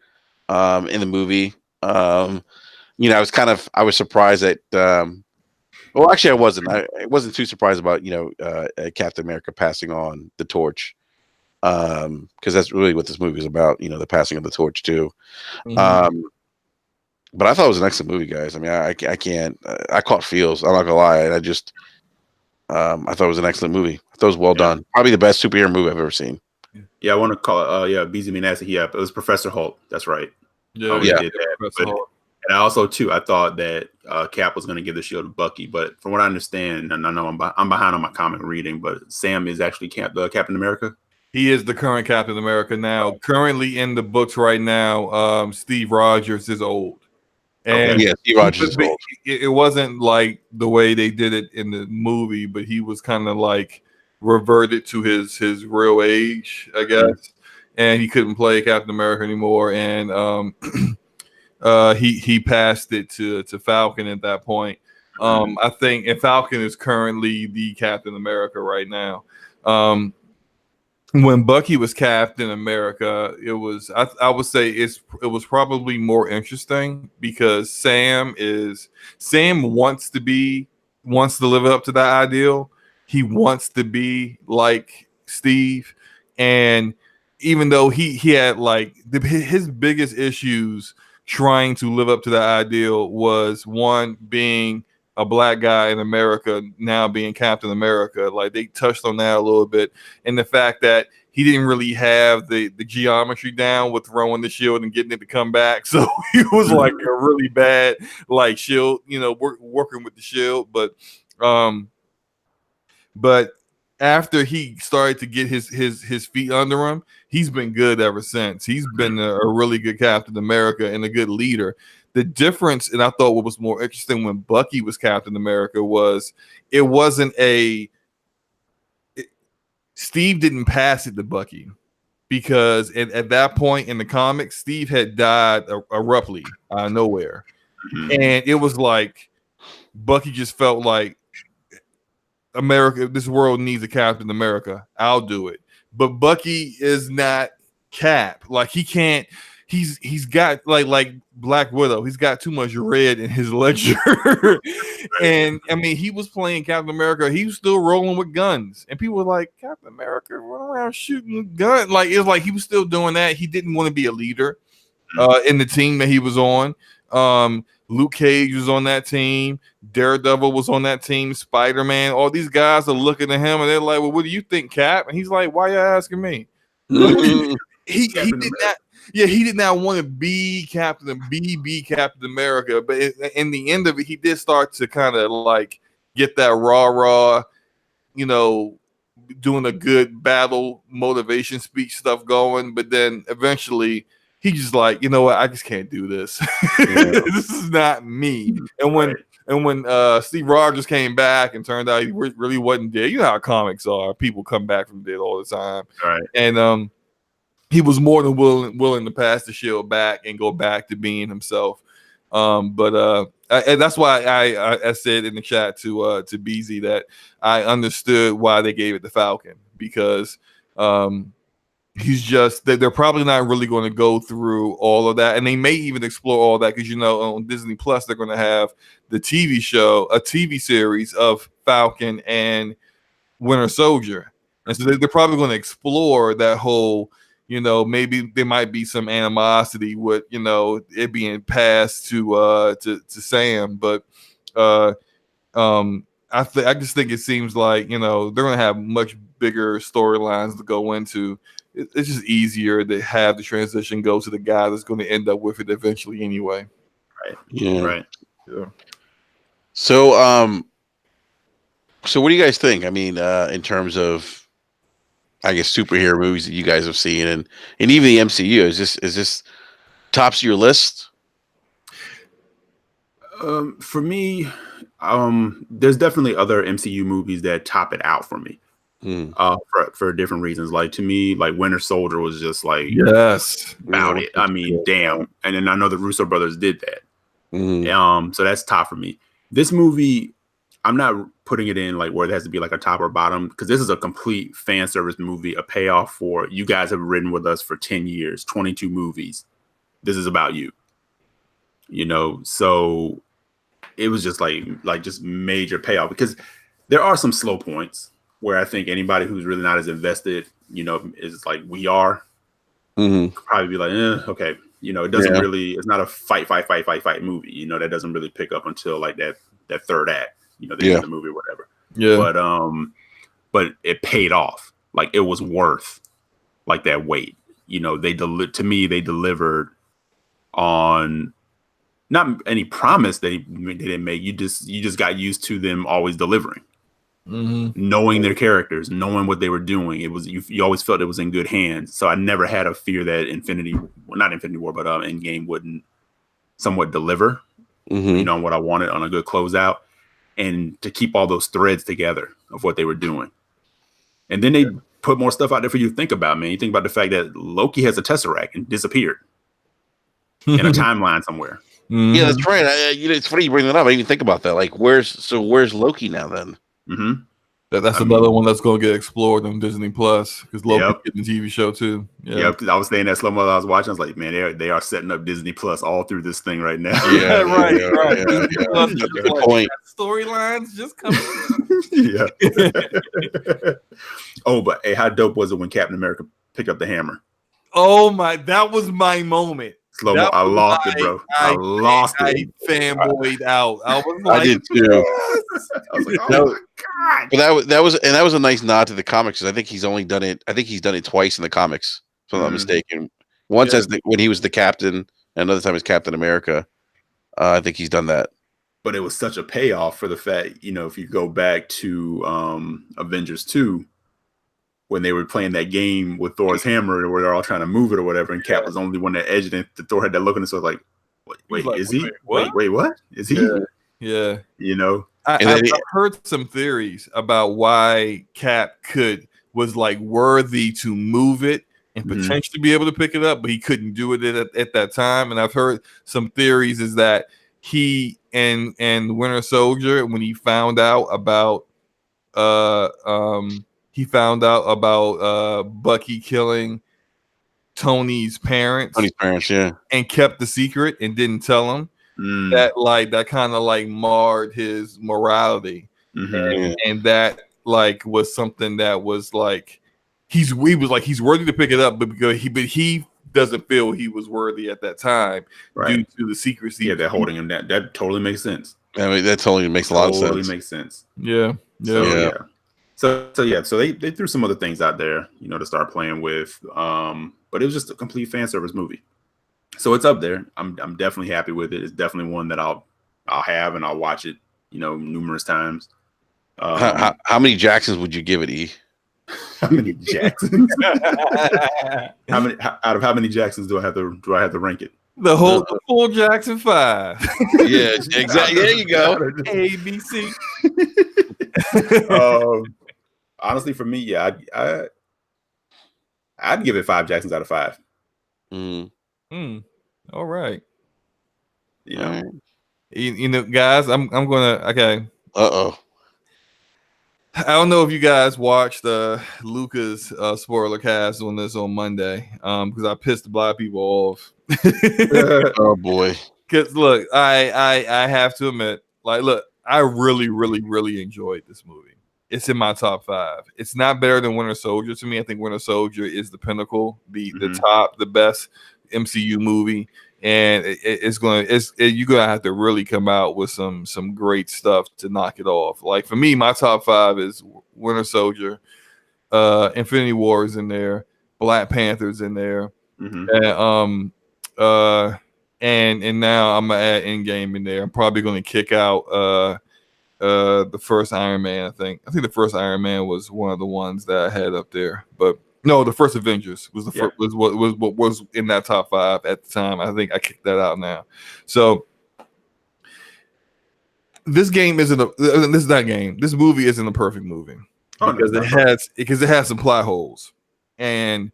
in the movie. I was surprised that. Well, actually, I wasn't too surprised about Captain America passing on the torch, because that's really what this movie is about. The passing of the torch too. Um, but I thought it was an excellent movie, guys. I mean, I can't. I caught feels. I'm not gonna lie. And I just, I thought it was an excellent movie. I thought it was well done. Probably the best superhero movie I've ever seen. Yeah, I want to call it. BZ Nasty. Yeah, it was Professor Hulk. That's right. Yeah, He did that. But, and I also too, I thought that Cap was going to give the shield to Bucky, but from what I understand, and I know I'm behind on my comic reading, but Sam is actually Captain America. He is the current Captain America now. Currently in the books right now, Steve Rogers is old. And yeah, Steve Rogers is old. It wasn't like the way they did it in the movie, but he was kind of like reverted to his real age, I guess. And he couldn't play Captain America anymore. And he passed it to Falcon at that point. I think, and Falcon is currently the Captain America right now. When Bucky was Captain America, it was I would say it was probably more interesting because Sam wants to live up to that ideal. He wants to be like Steve, and even though he had like his biggest issues trying to live up to that ideal was one being a black guy in America now being Captain America. Like they touched on that a little bit, and the fact that he didn't really have the geometry down with throwing the shield and getting it to come back. So he was like a really bad like shield, working with the shield. But after he started to get his feet under him, he's been good ever since. He's been a really good Captain America and a good leader. The difference, and I thought what was more interesting when Bucky was Captain America was it wasn't Steve didn't pass it to Bucky because at that point in the comics, Steve had died abruptly out of nowhere. And it was like Bucky just felt like America, this world needs a Captain America. I'll do it. But Bucky is not Cap. Like he can't. He's got like Black Widow. He's got too much red in his ledger. And I mean, he was playing Captain America. He was still rolling with guns, and people were like, "Captain America running around shooting guns." Like it was like he was still doing that. He didn't want to be a leader in the team that he was on. Luke Cage was on that team. Daredevil was on that team. Spider-Man. All these guys are looking at him and they're like, "Well, what do you think, Cap?" And he's like, "Why you asking me?" he did not. Yeah, he did not want to be Captain America. But in the end of it, he did start to kind of like get that raw, doing a good battle motivation speech stuff going. But then eventually he just like, you know what, I just can't do this. This is not me. And when Steve Rogers came back and turned out he really wasn't dead, you know how comics are. People come back from dead all the time. Right. And he was more than willing to pass the shield back and go back to being himself. But that's why I said in the chat to BZ that I understood why they gave it to Falcon, because he's just they're probably not really going to go through all of that, and they may even explore all that, because on Disney Plus they're going to have the TV show, a TV series of Falcon and Winter Soldier, and so they're probably going to explore that whole. Maybe there might be some animosity with it being passed to Sam, but I just think it seems like they're going to have much bigger storylines to go into. It's just easier to have the transition go to the guy that's going to end up with it eventually anyway. Right. Yeah. Right. Yeah. So what do you guys think? I mean, in terms of, I guess, superhero movies that you guys have seen, and even the MCU, is this tops of your list? For me, there's definitely other MCU movies that top it out for me. For different reasons. Like, to me, like Winter Soldier was just like about it. I mean, damn. And then I know the Russo brothers did that. So that's top for me. This movie, I'm not putting it in like where it has to be like a top or bottom, because this is a complete fan service movie, a payoff for you guys have ridden with us for 10 years, 22 movies. This is about you. So it was just like just major payoff, because there are some slow points where I think anybody who's really not as invested, is like we are, could probably be like, okay. It doesn't really, it's not a fight movie, that doesn't really pick up until like that third act. The end of the movie or whatever. Yeah. But it paid off. Like, it was worth like that wait. They delivered on not any promise they didn't make. You just got used to them always delivering. Knowing their characters, knowing what they were doing. It was you always felt it was in good hands. So I never had a fear that not Infinity War, but Endgame wouldn't somewhat deliver, on what I wanted on a good closeout. And to keep all those threads together of what they were doing. And then they put more stuff out there for you to think about, man. You think about the fact that Loki has a Tesseract and disappeared in a timeline somewhere. Yeah, that's right. It's funny you bring that up. I didn't even think about that. Like, where's Loki now then? That's another one that's going to get explored on Disney Plus, because Loki's getting the TV show too. I was saying that slow mo I was watching. I was like, man, they are setting up Disney Plus all through this thing right now. Right. Good point. Storylines just coming. Oh, but hey, how dope was it when Captain America picked up the hammer? Oh my, that was my moment. Slow mo, I lost it, bro. I lost it. I fanboyed out. I was like, I did too. Yes. I was like, oh my god. But that was a nice nod to the comics, because I think he's only done it. I think he's done it twice in the comics, if I'm not mistaken. Once when he was the captain, and another time as Captain America. I think he's done that. But it was such a payoff for the fact, if you go back to Avengers 2, when they were playing that game with Thor's hammer, where they're all trying to move it or whatever, and Cap was the only one that edged it, and Thor had that look on his face like, wait, is he? Wait, what? Is he? Yeah. I've heard some theories about why Cap was like worthy to move it and potentially be able to pick it up, but he couldn't do it at that time. And I've heard some theories is that he and Winter Soldier, when he found out about Bucky killing Tony's parents, and kept the secret and didn't tell him, that kind of marred his morality, and that was something that was he's worthy to pick it up, but he doesn't feel he was worthy at that time due to the secrecy. Yeah, they're holding him down. That totally makes sense. I mean, that totally makes a lot of sense. Totally makes sense. Yeah. So they threw some other things out there, to start playing with. But it was just a complete fan service movie. So it's up there. I'm definitely happy with it. It's definitely one that I'll have, and I'll watch it, numerous times. How many Jacksons would you give it, E? How many Jacksons? Out of how many Jacksons do I have to rank it? The full Jackson 5. Yeah, exactly. There you go. A, B, C. Honestly, for me, yeah, I'd give it 5 Jacksons out of 5. All right. You know, you know, guys, I'm gonna okay. Uh-oh. I don't know if you guys watched Luca's spoiler cast on this on Monday, because I pissed a lot of people off. Oh boy. Because look, I have to admit, like, look, I really, really, really enjoyed this movie. It's in my top 5. It's not better than Winter Soldier to me. I think Winter Soldier is the pinnacle, the top, the best MCU movie, and you're gonna have to really come out with some great stuff to knock it off. Like for me, my top 5 is Winter Soldier, Infinity War is in there, Black Panther's in there, and now I'm gonna add Endgame in there. I'm probably gonna kick out the first Iron Man. I think the first Iron Man was one of the ones that I had up there, but no, the first Avengers was first, was what was in that top 5 at the time. I think I kicked that out now. So this movie isn't a perfect movie because it has some plot holes, and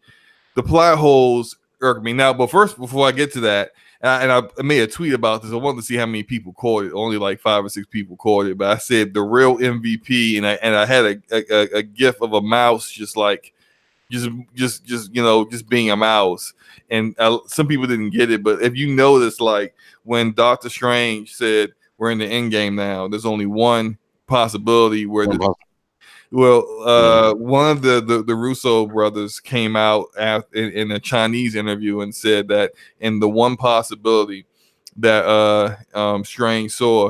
the plot holes irk me. Now, but first, before I get to that, and I made a tweet about this. I wanted to see how many people caught it. Only like 5 or 6 people caught it, but I said the real MVP, and I had a gif of a mouse just being a mouse. And some people didn't get it, but if you notice, like when Doctor Strange said we're in the end game now, there's only one possibility where one of the Russo brothers came out in a Chinese interview and said that in the one possibility that Strange saw,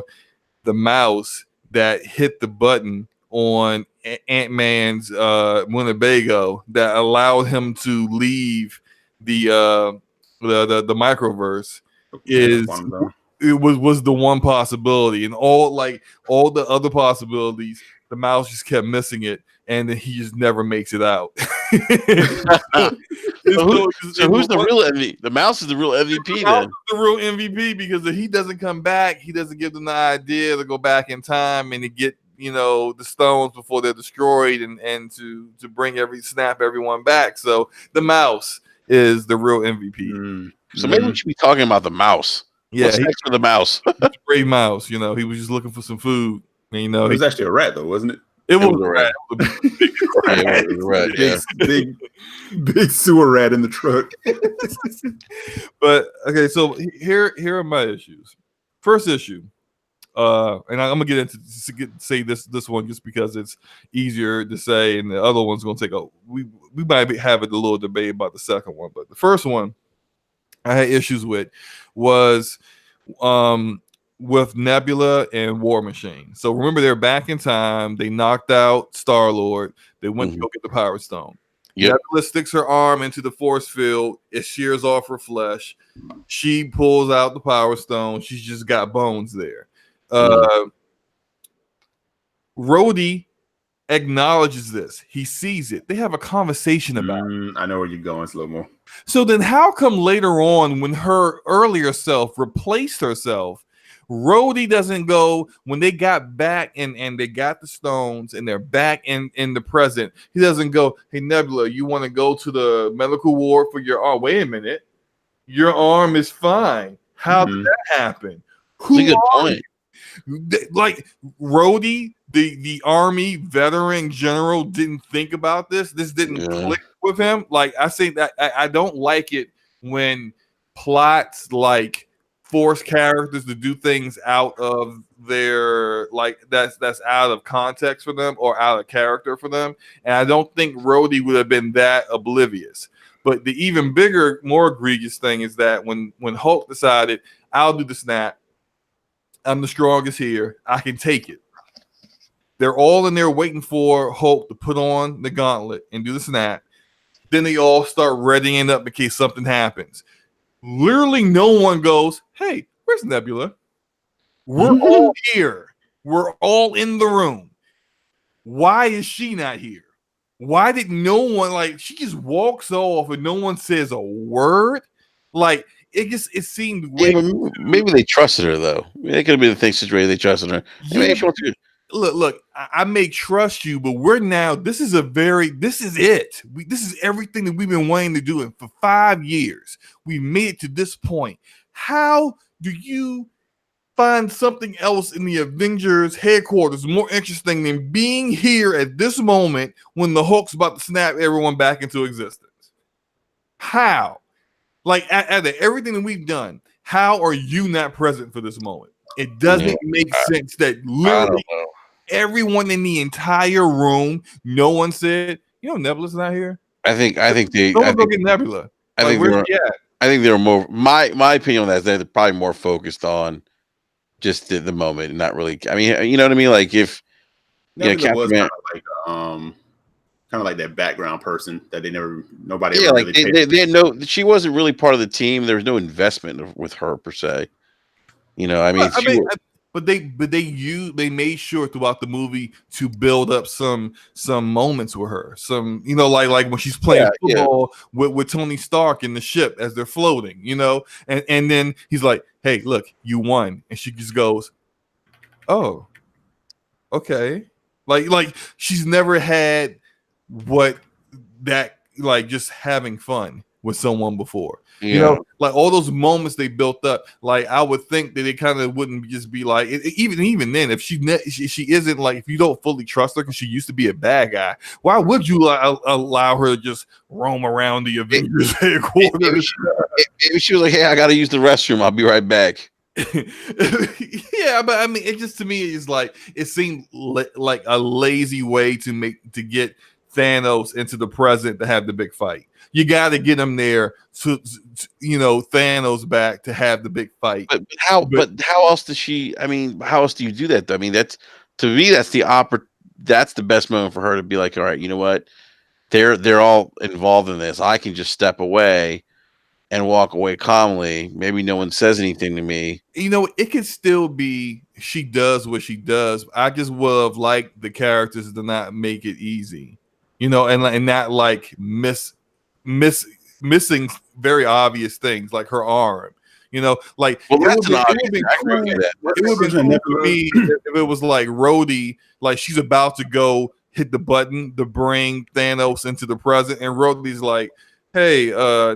the mouse that hit the button on Ant-Man's Winnebago that allowed him to leave the microverse was the one possibility, and all the other possibilities, the mouse just kept missing it, and then he just never makes it out. So who's the real MVP? The mouse is the real MVP then. The real MVP, because if he doesn't come back, he doesn't give them the idea to go back in time and to get the stones before they're destroyed, and to snap everyone back. So the mouse is the real MVP. So maybe we should be talking about the mouse. Yeah, what's next for the mouse? Great mouse. He was just looking for some food. It was actually a rat, though, wasn't it? It was a rat. It was a rat. Yeah, big sewer rat in the truck. But okay, so here are my issues. First issue, and I'm gonna get into say this one just because it's easier to say, and the other one's gonna take we might have a little debate about the second one, but the first one I had issues with was with Nebula and War Machine. So remember, they're back in time. They knocked out Star-Lord. They went to go get the Power Stone. Yep. Nebula sticks her arm into the force field. It shears off her flesh. She pulls out the Power Stone. She's just got bones there. Rhodey acknowledges this. He sees it. They have a conversation about it. I know where you're going, Slow-Mo. So then how come later on, when her earlier self replaced herself, Rhodey doesn't go when they got back and they got the stones and they're back in the present? He doesn't go, hey, Nebula, you want to go to the medical ward for your arm? Wait a minute. Your arm is fine. How did that happen? Who That's a good point. Like Rhodey, the army veteran general, didn't think about this. This didn't click with him. Like I say that I don't like it when plots like force characters to do things out of their that's out of context for them or out of character for them. And I don't think Rhodey would have been that oblivious. But the even bigger, more egregious thing is that when Hulk decided, I'll do the snap. I'm the strongest here. I can take it. They're all in there waiting for Hulk to put on the gauntlet and do the snap. Then they all start readying up in case something happens. Literally no one goes, hey, where's Nebula? We're all here. We're all in the room. Why is she not here? Why did no one, like, she just walks off and no one says a word? Like, it seemed way. Yeah, maybe they trusted her though. I mean, it could have been the thing situation they trusted her. Yeah, look, I may trust you, but we're now. This is it. This is everything that we've been wanting to do, and for 5 years, we made it to this point. How do you find something else in the Avengers headquarters more interesting than being here at this moment when the Hulk's about to snap everyone back into existence? How? Like, out of everything that we've done, how are you not present for this moment? It doesn't make sense that literally everyone in the entire room, no one said, Nebula's not here. I think they. Someone go get Nebula. I think they were more. My opinion on that is they're probably more focused on just the moment, and not really. I mean, you know what I mean? Like if Nebula was kind of like that background person that nobody. Yeah, ever like really they know she wasn't really part of the team. There was no investment with her per se. But they made sure throughout the movie to build up some moments with her. Some, like when she's playing football with Tony Stark in the ship as they're floating, and then he's like, "Hey, look, you won," and she just goes, "Oh, okay." Like she's never had what that, like, just having fun with someone before. Like all those moments they built up. Like I would think that it kind of wouldn't just be like even then, if she isn't, like, if you don't fully trust her because she used to be a bad guy, why would you allow her to just roam around the Avengers headquarters? Maybe she was like, "Hey, I got to use the restroom. I'll be right back." Yeah, but I mean, it just, to me, is like, it seemed like a lazy way to get Thanos into the present to have the big fight. You got to get him there to Thanos back to have the big fight. But how else does she? I mean, how else do you do that? I mean, that's, to me, that's the best moment for her to be like, all right, you know what? They're all involved in this. I can just step away and walk away calmly. Maybe no one says anything to me. It could still be she does what she does. I just would have liked the characters to not make it easy, and not like missing very obvious things like her arm. Like, well, it would have been cool for me if it was like Rhodey, like she's about to go hit the button to bring Thanos into the present, and Rhodey's like, "Hey,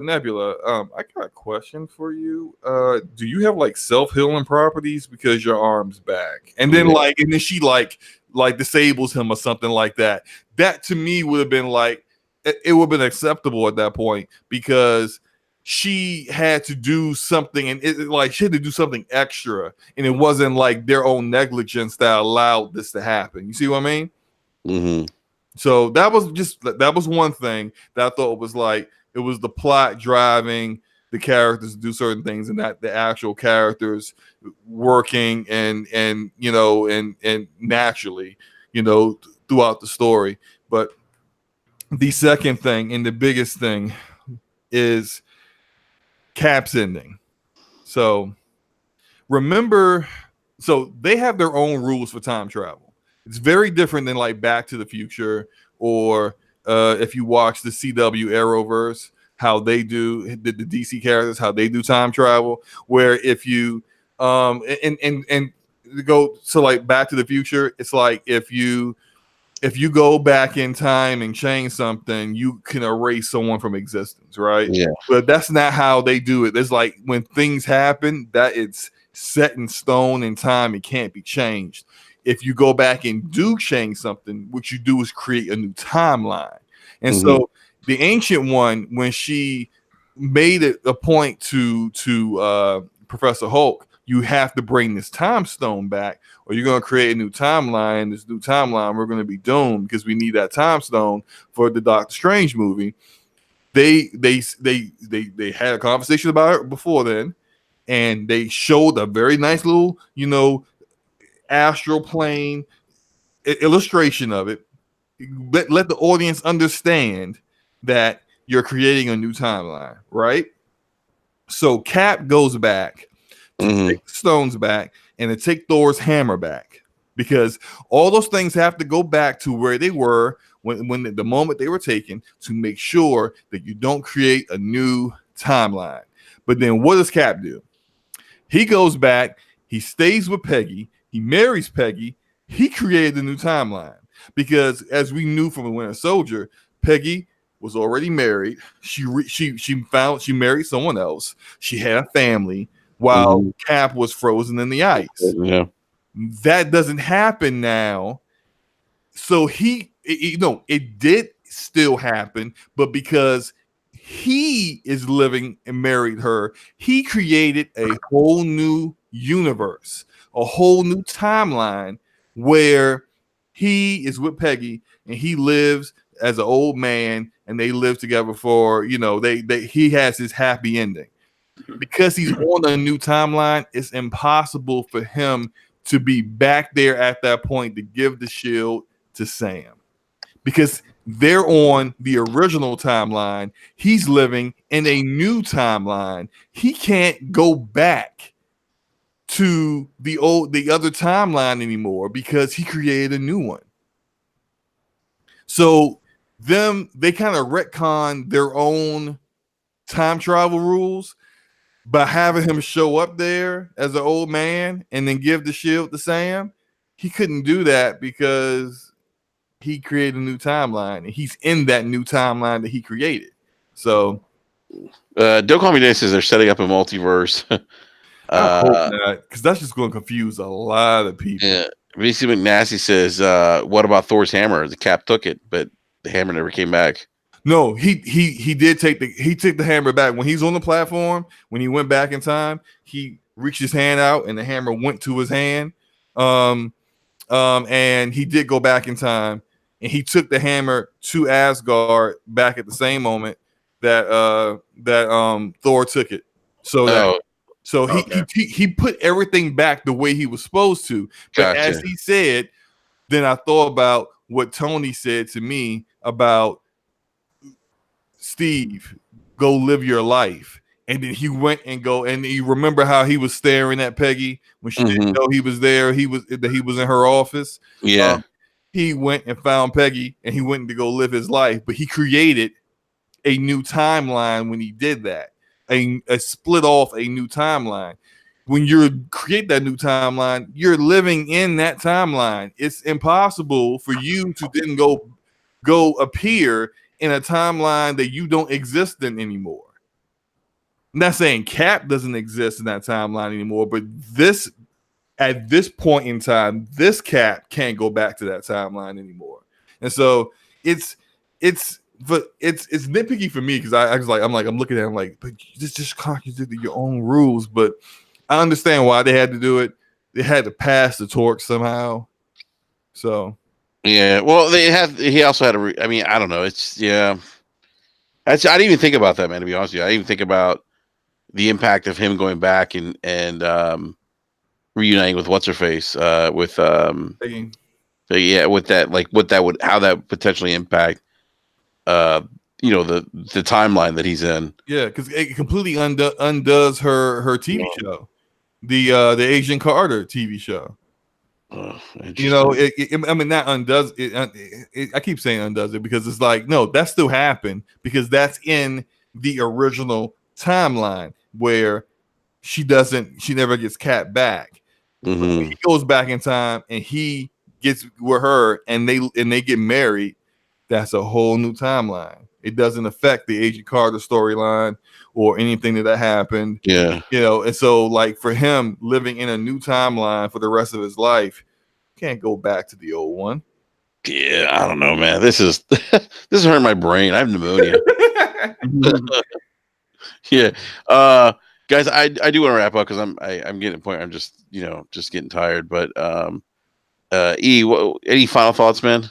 Nebula, I got a question for you. Do you have like self-healing properties because your arm's back?" And then she like disables him or something like that. That to me would have been like, it would have been acceptable at that point, because she had to do something, and she had to do something extra, and it wasn't like their own negligence that allowed this to happen. You see what I mean? Mm-hmm. So that was one thing that I thought was like, it was the plot driving the characters to do certain things, and not the actual characters working and naturally, throughout the story. But the second thing, and the biggest thing, is Cap's ending. So they have their own rules for time travel. It's very different than like Back to the Future, or if you watch the CW Arrowverse, how they do the DC characters, how they do time travel, where if you and go, so like Back to the Future, it's like if you go back in time and change something, you can erase someone from existence, right? Yeah. But that's not how they do it. It's like when things happen, that it's set in stone in time, it can't be changed. If you go back and do change something, what you do is create a new timeline. And so the Ancient One, when she made it a point to Professor Hulk, you have to bring this time stone back, or you're going to create a new timeline. This new timeline, we're going to be doomed, because we need that time stone for the Doctor Strange movie. They had a conversation about it before then, and they showed a very nice little, astral plane illustration of it. Let the audience understand that you're creating a new timeline, right? So Cap goes back to take the stones back and to take Thor's hammer back, because all those things have to go back to where they were when the moment they were taken to make sure that you don't create a new timeline. But then what does Cap do? He goes back, he stays with Peggy, he marries Peggy, he created a new timeline. Because as we knew from the Winter Soldier, Peggy was already married. She married someone else. She had a family while Cap was frozen in the ice. Yeah. That doesn't happen now. So it did still happen, but because he is living and married her, he created a whole new universe, a whole new timeline where he is with Peggy and he lives as an old man and they live together for, he has his happy ending. Because he's on a new timeline, it's impossible for him to be back there at that point to give the shield to Sam. Because they're on the original timeline. He's living in a new timeline. He can't go back to the other timeline anymore because he created a new one. So they kind of retcon their own time travel rules by having him show up there as an old man and then give the shield to Sam. He couldn't do that because he created a new timeline and he's in that new timeline that he created. So Don't Call Me Daddy says they're setting up a multiverse. I hope not, because that's just going to confuse a lot of people. Yeah. BC McNasty says, what about Thor's hammer? The Cap took it, but the hammer never came back. No, he did take the hammer back when he's on the platform. When he went back in time, he reached his hand out and the hammer went to his hand. And he did go back in time and he took the hammer to Asgard back at the same moment that Thor took it. He put everything back the way he was supposed to. But Gotcha. as he said, then I thought about what Tony said to me about Steve, go live your life. And then he went and you remember how he was staring at Peggy when she didn't know he was there. He was in her office. Yeah. He went and found Peggy and he went to go live his life, but he created a new timeline when he did that. A split off a new timeline. When you create that new timeline, you're living in that timeline. It's impossible for you to then go appear in a timeline that you don't exist in anymore. I'm not saying Cap doesn't exist in that timeline anymore, but at this point in time, this Cap can't go back to that timeline anymore. And so it's nitpicky for me because I'm looking at him like, but this just contradicted your own rules. But I understand why they had to do it. They had to pass the torch somehow. So yeah, well, he also had I mean, I don't know. It's I didn't even think about that, man. To be honest with you, I didn't even think about the impact of him going back and reuniting with what's her face with with that, like how that would potentially impact the timeline that he's in. Yeah, because it completely undoes her TV show, the Agent Carter TV show. Oh, I mean, that undoes it. I keep saying undoes it because it's like, no, that still happened because that's in the original timeline where she never gets Cap back. He goes back in time and he gets with her and they get married. That's a whole new timeline. It doesn't affect the Agent Carter storyline or anything that happened. Yeah. And so like for him living in a new timeline for the rest of his life, can't go back to the old one. Yeah, I don't know, man. This is hurting my brain. I have pneumonia. Yeah. Guys, I do want to wrap up because I'm getting to a point. I'm just getting tired. But any final thoughts, man?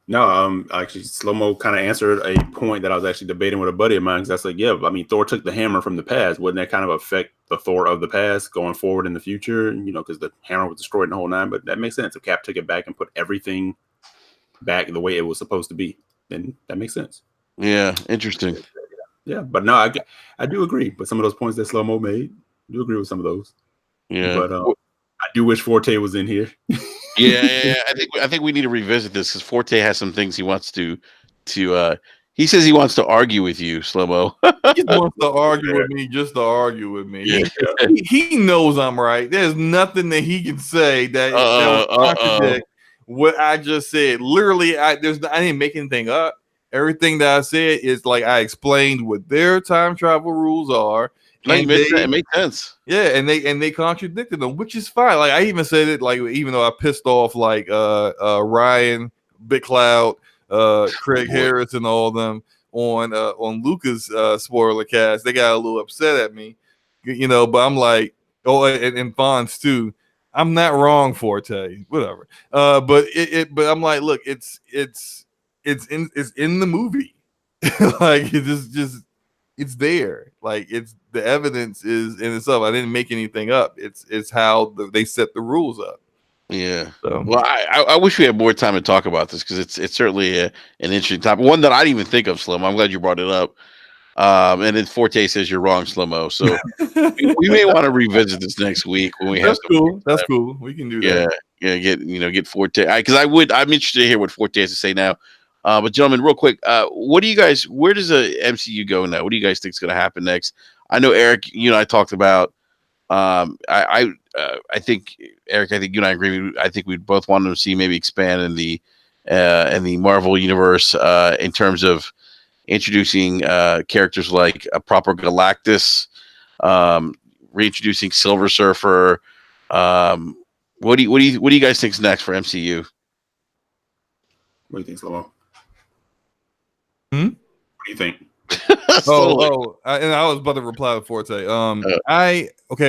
No, actually, Slow-Mo kind of answered a point that I was actually debating with a buddy of mine. Because that's like, yeah, I mean, Thor took the hammer from the past. Wouldn't that kind of affect the Thor of the past going forward in the future? Because the hammer was destroyed in the whole nine. But that makes sense. If Cap took it back and put everything back the way it was supposed to be, then that makes sense. Yeah, interesting. Yeah, but no, I do agree with some of those points that Slow-Mo made. I do agree with some of those. Yeah, but do wish Forte was in here. Yeah. I think we need to revisit this because Forte has some things he wants to. He says he wants to argue with you, Slow-Mo. He just wants to argue with me, just to argue with me. Yeah. He knows I'm right. There's nothing that he can say that will contradict what I just said. Literally, I didn't make anything up. Everything that I said is like I explained what their time travel rules are. No, it makes sense. Yeah, and they contradicted them, which is fine. Like I even said it, like even though I pissed off like Ryan, Big Cloud, Craig Harris, and all of them on Luca's spoiler cast, they got a little upset at me, But I'm like, and Fonz too. I'm not wrong, Forte. Whatever. But I'm like, look, it's in the movie. Like it's just it's there. Like it's the evidence is in itself. I didn't make anything up. It's how they set the rules up. Yeah. So. Well, I wish we had more time to talk about this because it's certainly an interesting topic. One that I didn't even think of, Slim. I'm glad you brought it up. And then Forte says you're wrong, Slow-Mo. So we may want to revisit this next week when we have. That's cool. We can do that. Yeah. Get Forte because I'm interested to hear what Forte has to say now. But gentlemen, real quick, what do you guys? Where does the MCU go now? What do you guys think is going to happen next? I know Eric, you and I talked about. I think Eric, I think you and I agree. I think we both wanted to see maybe expand in the Marvel universe in terms of introducing characters like a proper Galactus, reintroducing Silver Surfer. What do you guys think's next for MCU? What do you think, Slow-Mo? What do you think? And I was about to reply to Forte.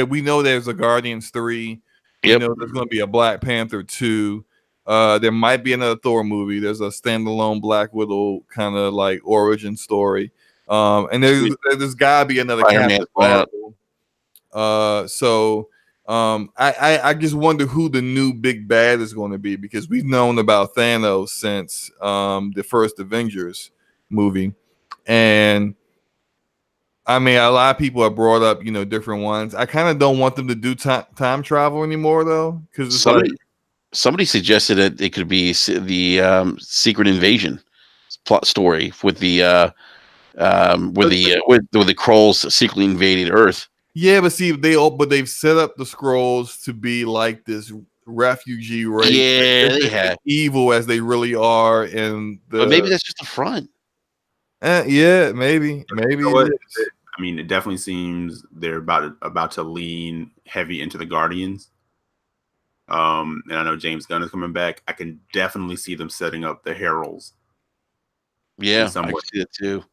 We know there's a Guardians 3. Yep. We know there's going to be a Black Panther 2. There might be another Thor movie. There's a standalone Black Widow kind of like origin story. And there's got to be another Captain Marvel. I just wonder who the new big bad is going to be because we've known about Thanos since the first Avengers movie. And I mean, a lot of people have brought up, different ones. I kind of don't want them to do time travel anymore, though, because somebody suggested that it could be the Secret Invasion plot story with the Skrulls secretly invaded Earth. Yeah, but see, they've set up the Skrulls to be like this refugee race. Yeah, they have evil as they really are, but maybe that's just the front. Yeah, maybe. I mean, it definitely seems they're about to lean heavy into the Guardians. And I know James Gunn is coming back. I can definitely see them setting up the Heralds. Yeah, I can see it too.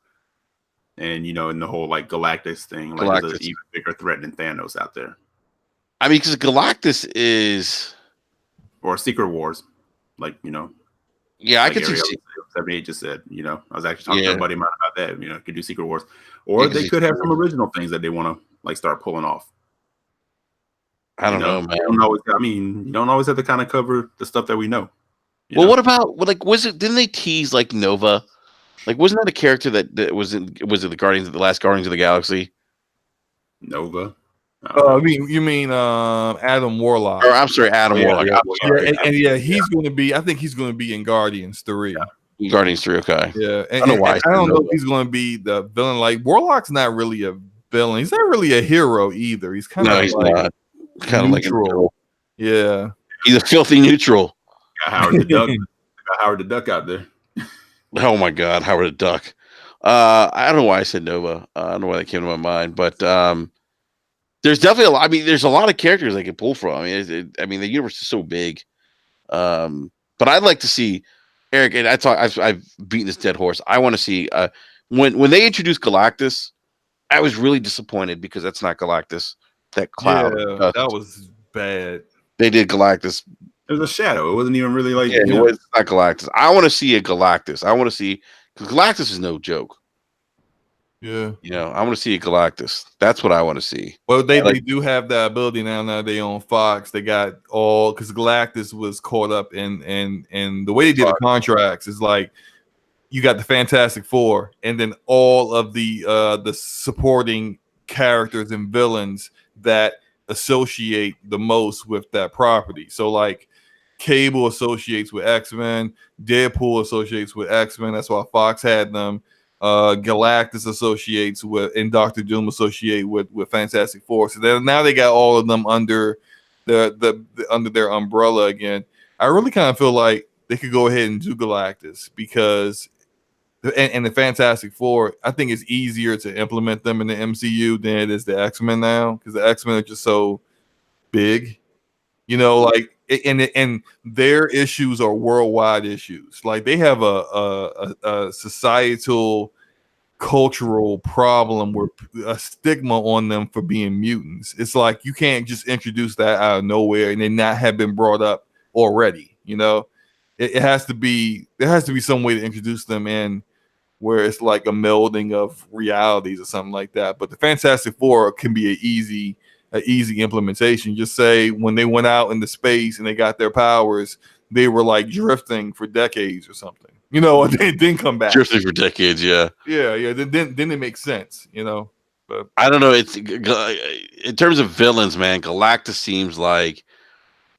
And in the whole like Galactus thing, like there's an even bigger threat than Thanos out there. I mean, because Galactus is or Secret Wars, Yeah, I could see. 78 just said, I was actually talking to a buddy of mine about that. Could do Secret Wars, or they could have some original things that they want to start pulling off. I don't know, man. You don't always have to kind of cover the stuff that we know. Well, what about didn't they tease like Nova? Like, wasn't that a character that was it the last Guardians of the Galaxy? Nova. You mean Adam Warlock? Or I'm sorry, Adam Warlock. He's going to be. I think he's going to be in Guardians 3. Yeah. Guardians 3, okay. Yeah, I don't know if he's going to be the villain. Like Warlock's not really a villain. He's not really a hero either. He's kind of not. Kind of like a neutral. Yeah, he's a filthy neutral. Got Howard the Duck. Got Howard the Duck out there. Oh my God, Howard the Duck. I don't know why I said Nova. I don't know why that came to my mind, but there's definitely a lot. I mean, there's a lot of characters they can pull from. I mean, the universe is so big. But I'd like to see Eric. And I've beaten this dead horse. I want to see when they introduced Galactus. I was really disappointed because that's not Galactus. That cloud. Yeah, that was bad. They did Galactus. It was a shadow. It wasn't even really like. Yeah, it was not Galactus. I want to see a Galactus. I want to see because Galactus is no joke. Yeah, I want to see a Galactus. That's what I want to see. Well, they do have that ability now. Now they own Fox. They got all because Galactus was caught up in the way they did the contracts is like you got the Fantastic Four and then all of the supporting characters and villains that associate the most with that property. So like Cable associates with X-Men, Deadpool associates with X-Men. That's why Fox had them. Galactus associates with, and Doctor Doom associate with Fantastic Four. So now they got all of them under the under their umbrella again. I really kind of feel like they could go ahead and do Galactus because and the Fantastic Four, I think it's easier to implement them in the MCU than it is the X-Men now, because the X-Men are just so big, you know, like and their issues are worldwide issues. Like they have a societal cultural problem where a stigma on them for being mutants. It's like you can't just introduce that out of nowhere and they not have been brought up already, you know. It has to be, there has to be some way to introduce them in where it's like a melding of realities or something like that. But the Fantastic Four can be an easy implementation. Just say when they went out into space and they got their powers, they were like drifting for decades or something, you know, and they didn't come back. Drifting for decades, yeah. Then it makes sense, you know. But I don't know. It's in terms of villains, man. Galactus seems like,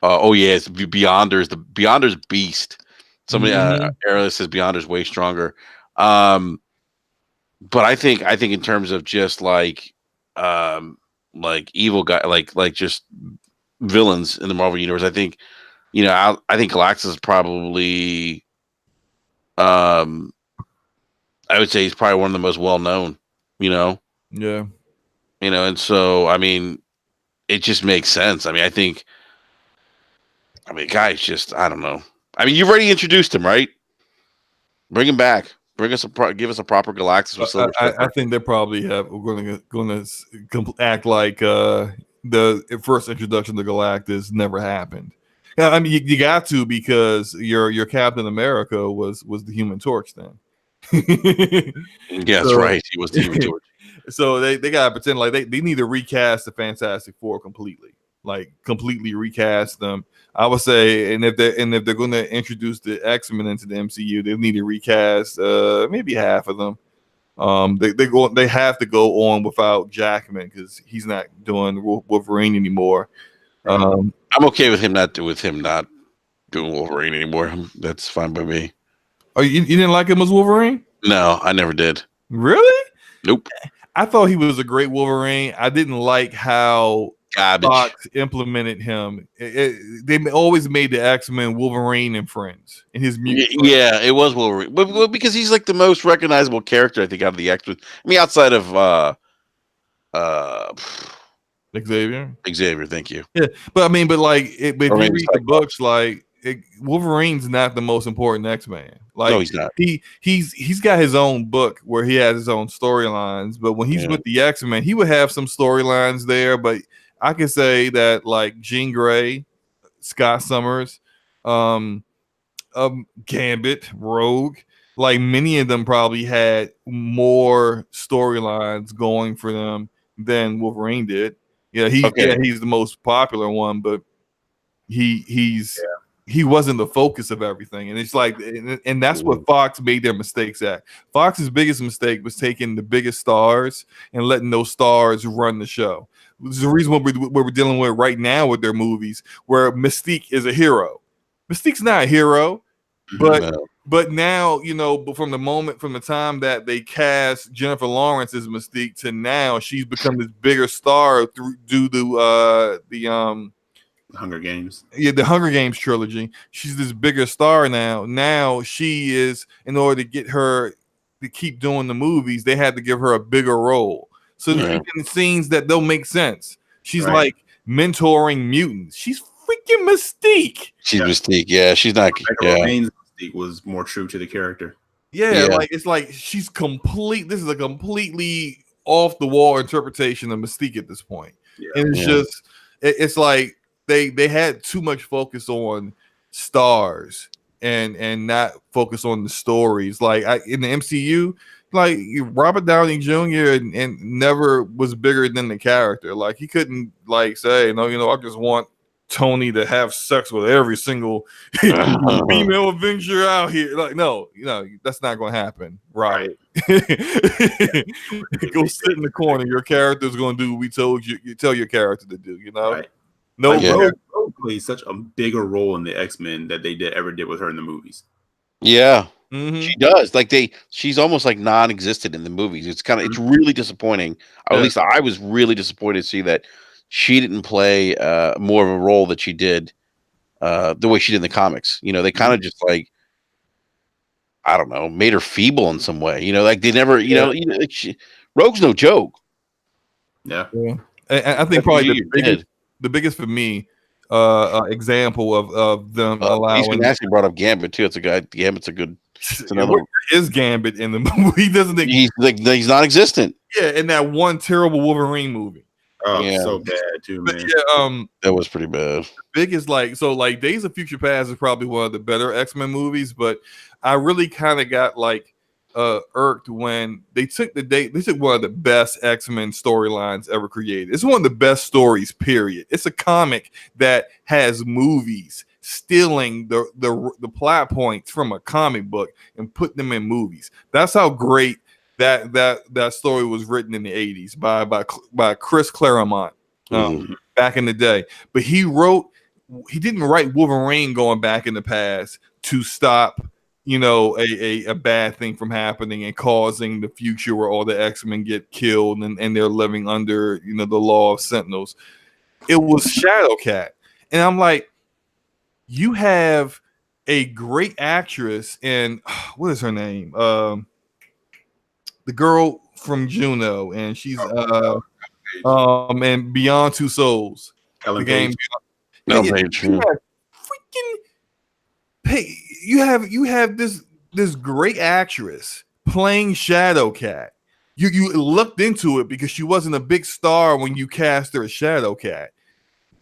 it's Beyonder's beast. Somebody Airless says Beyonder's way stronger. But I think in terms of just like evil guy, like just villains in the Marvel universe, I think, you know, I think Galactus is probably, I would say he's probably one of the most well known, you know. Yeah. You know, and so I mean, it just makes sense. I mean, guys, just I don't know. I mean, you've already introduced him, right? Bring him back. Give us a proper Galactus with Silver Surfer. I think they probably going to act like the first introduction to Galactus never happened. Yeah, I mean you got to, because your Captain America was the Human Torch then. Yeah, that's right. He was the Human Torch. So they gotta pretend like they need to recast the Fantastic Four completely, like completely recast them. I would say, and if they're going to introduce the X-Men into the MCU, they need to recast maybe half of them. They have to go on without Jackman because he's not doing Wolverine anymore. I'm okay with him not doing Wolverine anymore. That's fine by me. Oh, you didn't like him as Wolverine? No, I never did. Really? Nope. I thought he was a great Wolverine. I didn't like how Fox implemented him. They always made the X-Men Wolverine and friends in his music. Yeah, it was Wolverine, but because he's like the most recognizable character, I think, out of the X-Men. I mean, outside of Xavier. Thank you. Yeah, but like, if you read the books, like Wolverine's not the most important X-Man. Like, no, he's not. He's got his own book where he has his own storylines. But when he's with the X-Men, he would have some storylines there. But I could say that like Jean Grey, Scott Summers, Gambit, Rogue, like many of them probably had more storylines going for them than Wolverine did. Yeah, he's the most popular one, but he wasn't the focus of everything. And it's like, and that's what Fox made their mistakes at. Fox's biggest mistake was taking the biggest stars and letting those stars run the show. This is the reason what we're dealing with right now with their movies, where Mystique is a hero. Mystique's not a hero, but now, you know, from the time that they cast Jennifer Lawrence as Mystique to now, she's become this bigger star due to the Hunger Games. Yeah, the Hunger Games trilogy. She's this bigger star now. Now she is, in order to get her to keep doing the movies, they had to give her a bigger role. So in scenes that don't make sense. She's like mentoring mutants. She's freaking Mystique. She's Mystique. Yeah, she's not. Mystique was more true to the character. Yeah, like it's like she's complete. This is a completely off the wall interpretation of Mystique at this point. Yeah. And it's just, it's like they had too much focus on stars and not focus on the stories. Like in the MCU, like Robert Downey Jr. and never was bigger than the character. Like he couldn't like say, no, you know, I just want Tony to have sex with every single female Avenger out here. Like, no, that's not going to happen, Robert. Go sit in the corner. Your character's going to do what we told you. You tell your character to do. Right. No, Rogue plays such a bigger role in the X-Men that they ever did with her in the movies. Yeah, she does. Like she's almost like non-existent in the movies. It's it's really disappointing. Or at least I was really disappointed to see that she didn't play more of a role that she did the way she did in the comics. They kind of just like, I don't know, made her feeble in some way. Like they never, Rogue's no joke. Yeah. And I think probably the biggest for me example of them allowing. Actually brought up Gambit too. Gambit's a good. It's another. Where is Gambit in the movie? He doesn't. He's non-existent. Yeah, in that one terrible Wolverine movie. Oh, yeah. So bad too, man. Yeah, that was pretty bad. Biggest Days of Future Past is probably one of the better X-Men movies, but I really kind of got irked when they took one of the best X-Men storylines ever created. It's one of the best stories, period. It's a comic that has movies stealing the plot points from a comic book and putting them in movies. That's how great that story was written in the 80s by Chris Claremont back in the day. But he didn't write Wolverine going back in the past to stop a bad thing from happening and causing the future where all the X-Men get killed and they're living under the law of Sentinels. It was Shadowcat. And I'm like, you have a great actress in what is her name? The girl from Juno, and she's and Beyond Two Souls. Ellen the game. Page. You have this great actress playing Shadowcat. You looked into it because she wasn't a big star when you cast her as Shadowcat.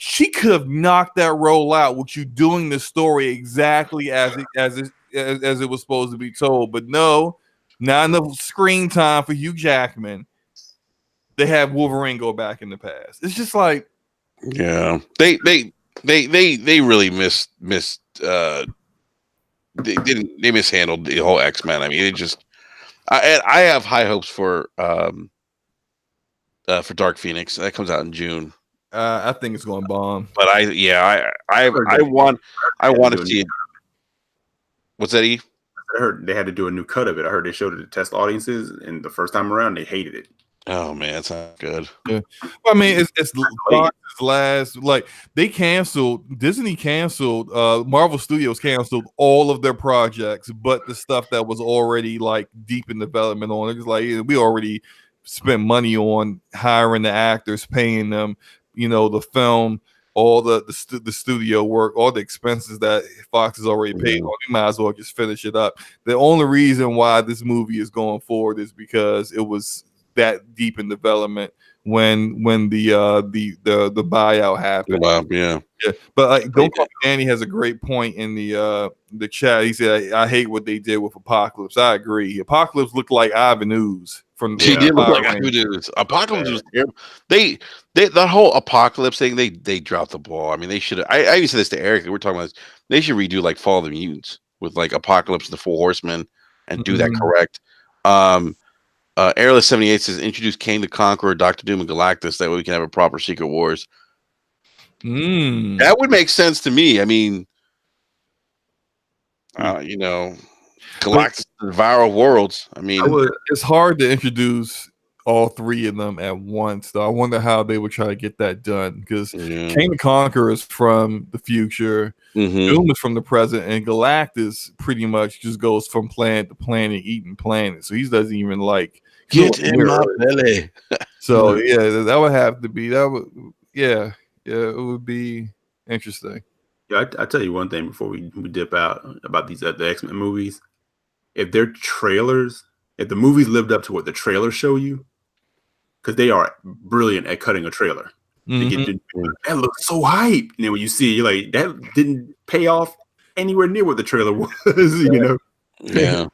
She could have knocked that role out with you doing the story exactly as it was supposed to be told. But no, not enough screen time for Hugh Jackman. They have Wolverine go back in the past. It's just like, yeah, they really they mishandled the whole X-Men. I mean, I have high hopes for Dark Phoenix. That comes out in June. I think it's going to bomb. But I want to see it. What's that, E? I heard they had to do a new cut of it. I heard they showed it to test audiences, and the first time around, they hated it. Oh man, that's not good. Yeah, well, I mean, it's last. Like Disney canceled, Marvel Studios canceled all of their projects, but the stuff that was already deep in development on it. It's like we already spent money on hiring the actors, paying them, the film, all the studio work, all the expenses that Fox has already paid on. You might as well just finish it up. The only reason why this movie is going forward is because it was that deep in development when the buyout happened. Yeah. But Don't Call Me Danny has a great point in the chat. He said, "I hate what they did with Apocalypse." I agree. Apocalypse looked like Ivan Ooze from. He did look like Ivan Ooze. Apocalypse was terrible. That whole Apocalypse thing, they dropped the ball. I mean, they should. I even said this to Eric. We're talking about this. They should redo Fall of the Mutants with Apocalypse and the Four Horsemen and do that correct. Airless 78 says introduce Kang the Conqueror, Doctor Doom, and Galactus. That way we can have a proper Secret Wars. That would make sense to me. I mean, Galactus, Devour of Worlds. I mean, it's hard to introduce all three of them at once, though. I wonder how they would try to get that done because Kang the Conqueror is from the future, Doom is from the present, and Galactus pretty much just goes from planet to planet, eating planets. So he doesn't even get in my belly. So that would have to be it would be interesting. Yeah, I tell you one thing before we dip out about the X-Men movies. If their trailers, if the movies lived up to what the trailers show you, because they are brilliant at cutting a trailer. That looks so hype. And then when you see it, you're like, that didn't pay off anywhere near what the trailer was, Yeah.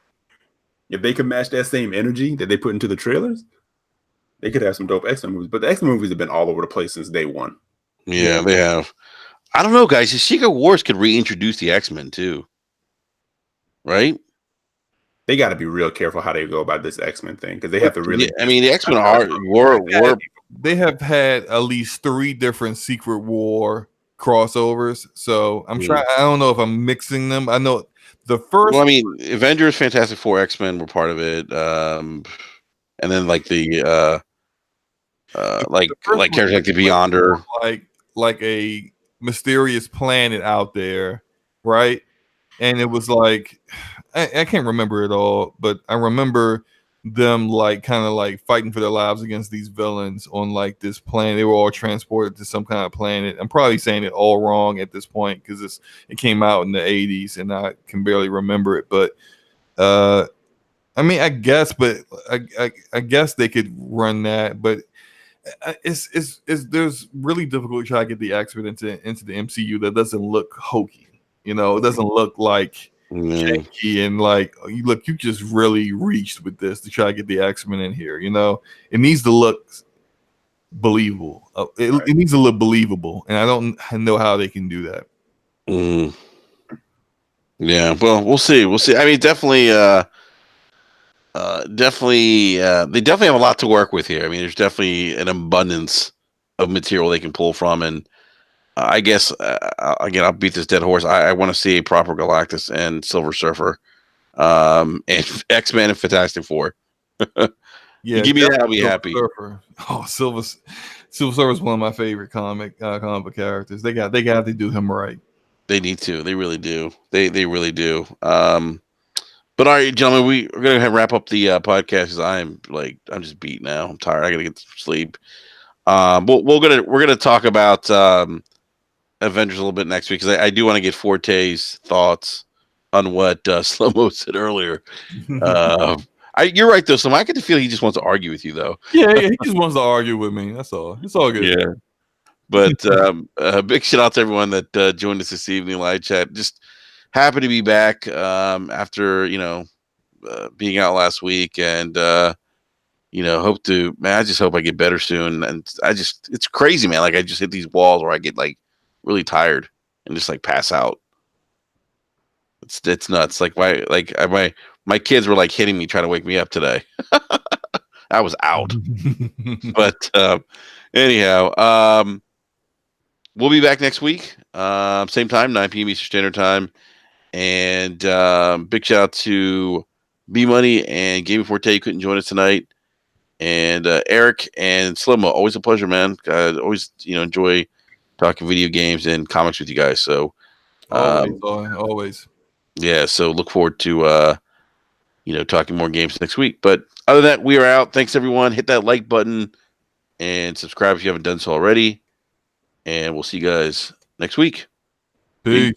If they could match that same energy that they put into the trailers, they could have some dope X-Men movies. But the X-Men movies have been all over the place since day one. Yeah, they have. I don't know, guys. The Secret Wars could reintroduce the X-Men too, right? They got to be real careful how they go about this X-Men thing because they have to really. I mean, the X-Men were. They have had at least 3 different Secret War crossovers, so I'm trying. I don't know if I'm mixing them. I know the first. Well, I mean, Avengers, Fantastic Four, X-Men were part of it, and then like the like characters like the Beyonder, like a mysterious planet out there, right? And it was like I can't remember it all, but I remember them like kind of like fighting for their lives against these villains on like this planet. They were all transported to some kind of planet. I'm probably saying it all wrong at this point because it came out in the 80s and I can barely remember it. But I mean, I guess, but I guess they could run that, but it's there's really difficult to try to get the X-Men into the MCU that doesn't look hokey. You know, it doesn't look like janky and like you just really reached with this to try to get the X-Men in here. You know, it needs to look believable. It needs to look believable, and I don't know how they can do that. Yeah, well, we'll see. We'll see. I mean, definitely, they definitely have a lot to work with here. I mean, there's definitely an abundance of material they can pull from, and I guess again, I'll beat this dead horse. I want to see a proper Galactus and Silver Surfer, and X-Men and Fantastic Four. Yeah, give me that, I'll be happy. Surfer. Oh, Silver Surfer is one of my favorite comic book characters. They got to do him right. They need to. They really do. They really do. But all right, gentlemen, we're gonna wrap up the podcast. I'm just beat now. I'm tired. I gotta get some sleep. We're gonna talk about Avengers a little bit next week because I do want to get Forte's thoughts on what Slow-Mo said earlier. You're right though. So I get the feeling he just wants to argue with you though. Yeah, he just wants to argue with me. That's all. It's all good. Yeah. But big shout out to everyone that joined us this evening, live chat. Just happy to be back after being out last week, and I just hope I get better soon. And it's crazy, man. Like I just hit these walls where I get like really tired and just like pass out. It's nuts. Like my kids were like hitting me trying to wake me up today. I was out. But anyhow, we'll be back next week, same time, 9 p.m. Eastern Standard Time. And big shout out to B Money and Gaming Forte. You couldn't join us tonight. And Eric and Slow-Mo, always a pleasure, man. Always enjoy talking video games and comics with you guys. So always. Yeah, so look forward to talking more games next week. But other than that, we are out. Thanks everyone. Hit that like button and subscribe if you haven't done so already. And we'll see you guys next week. Peace.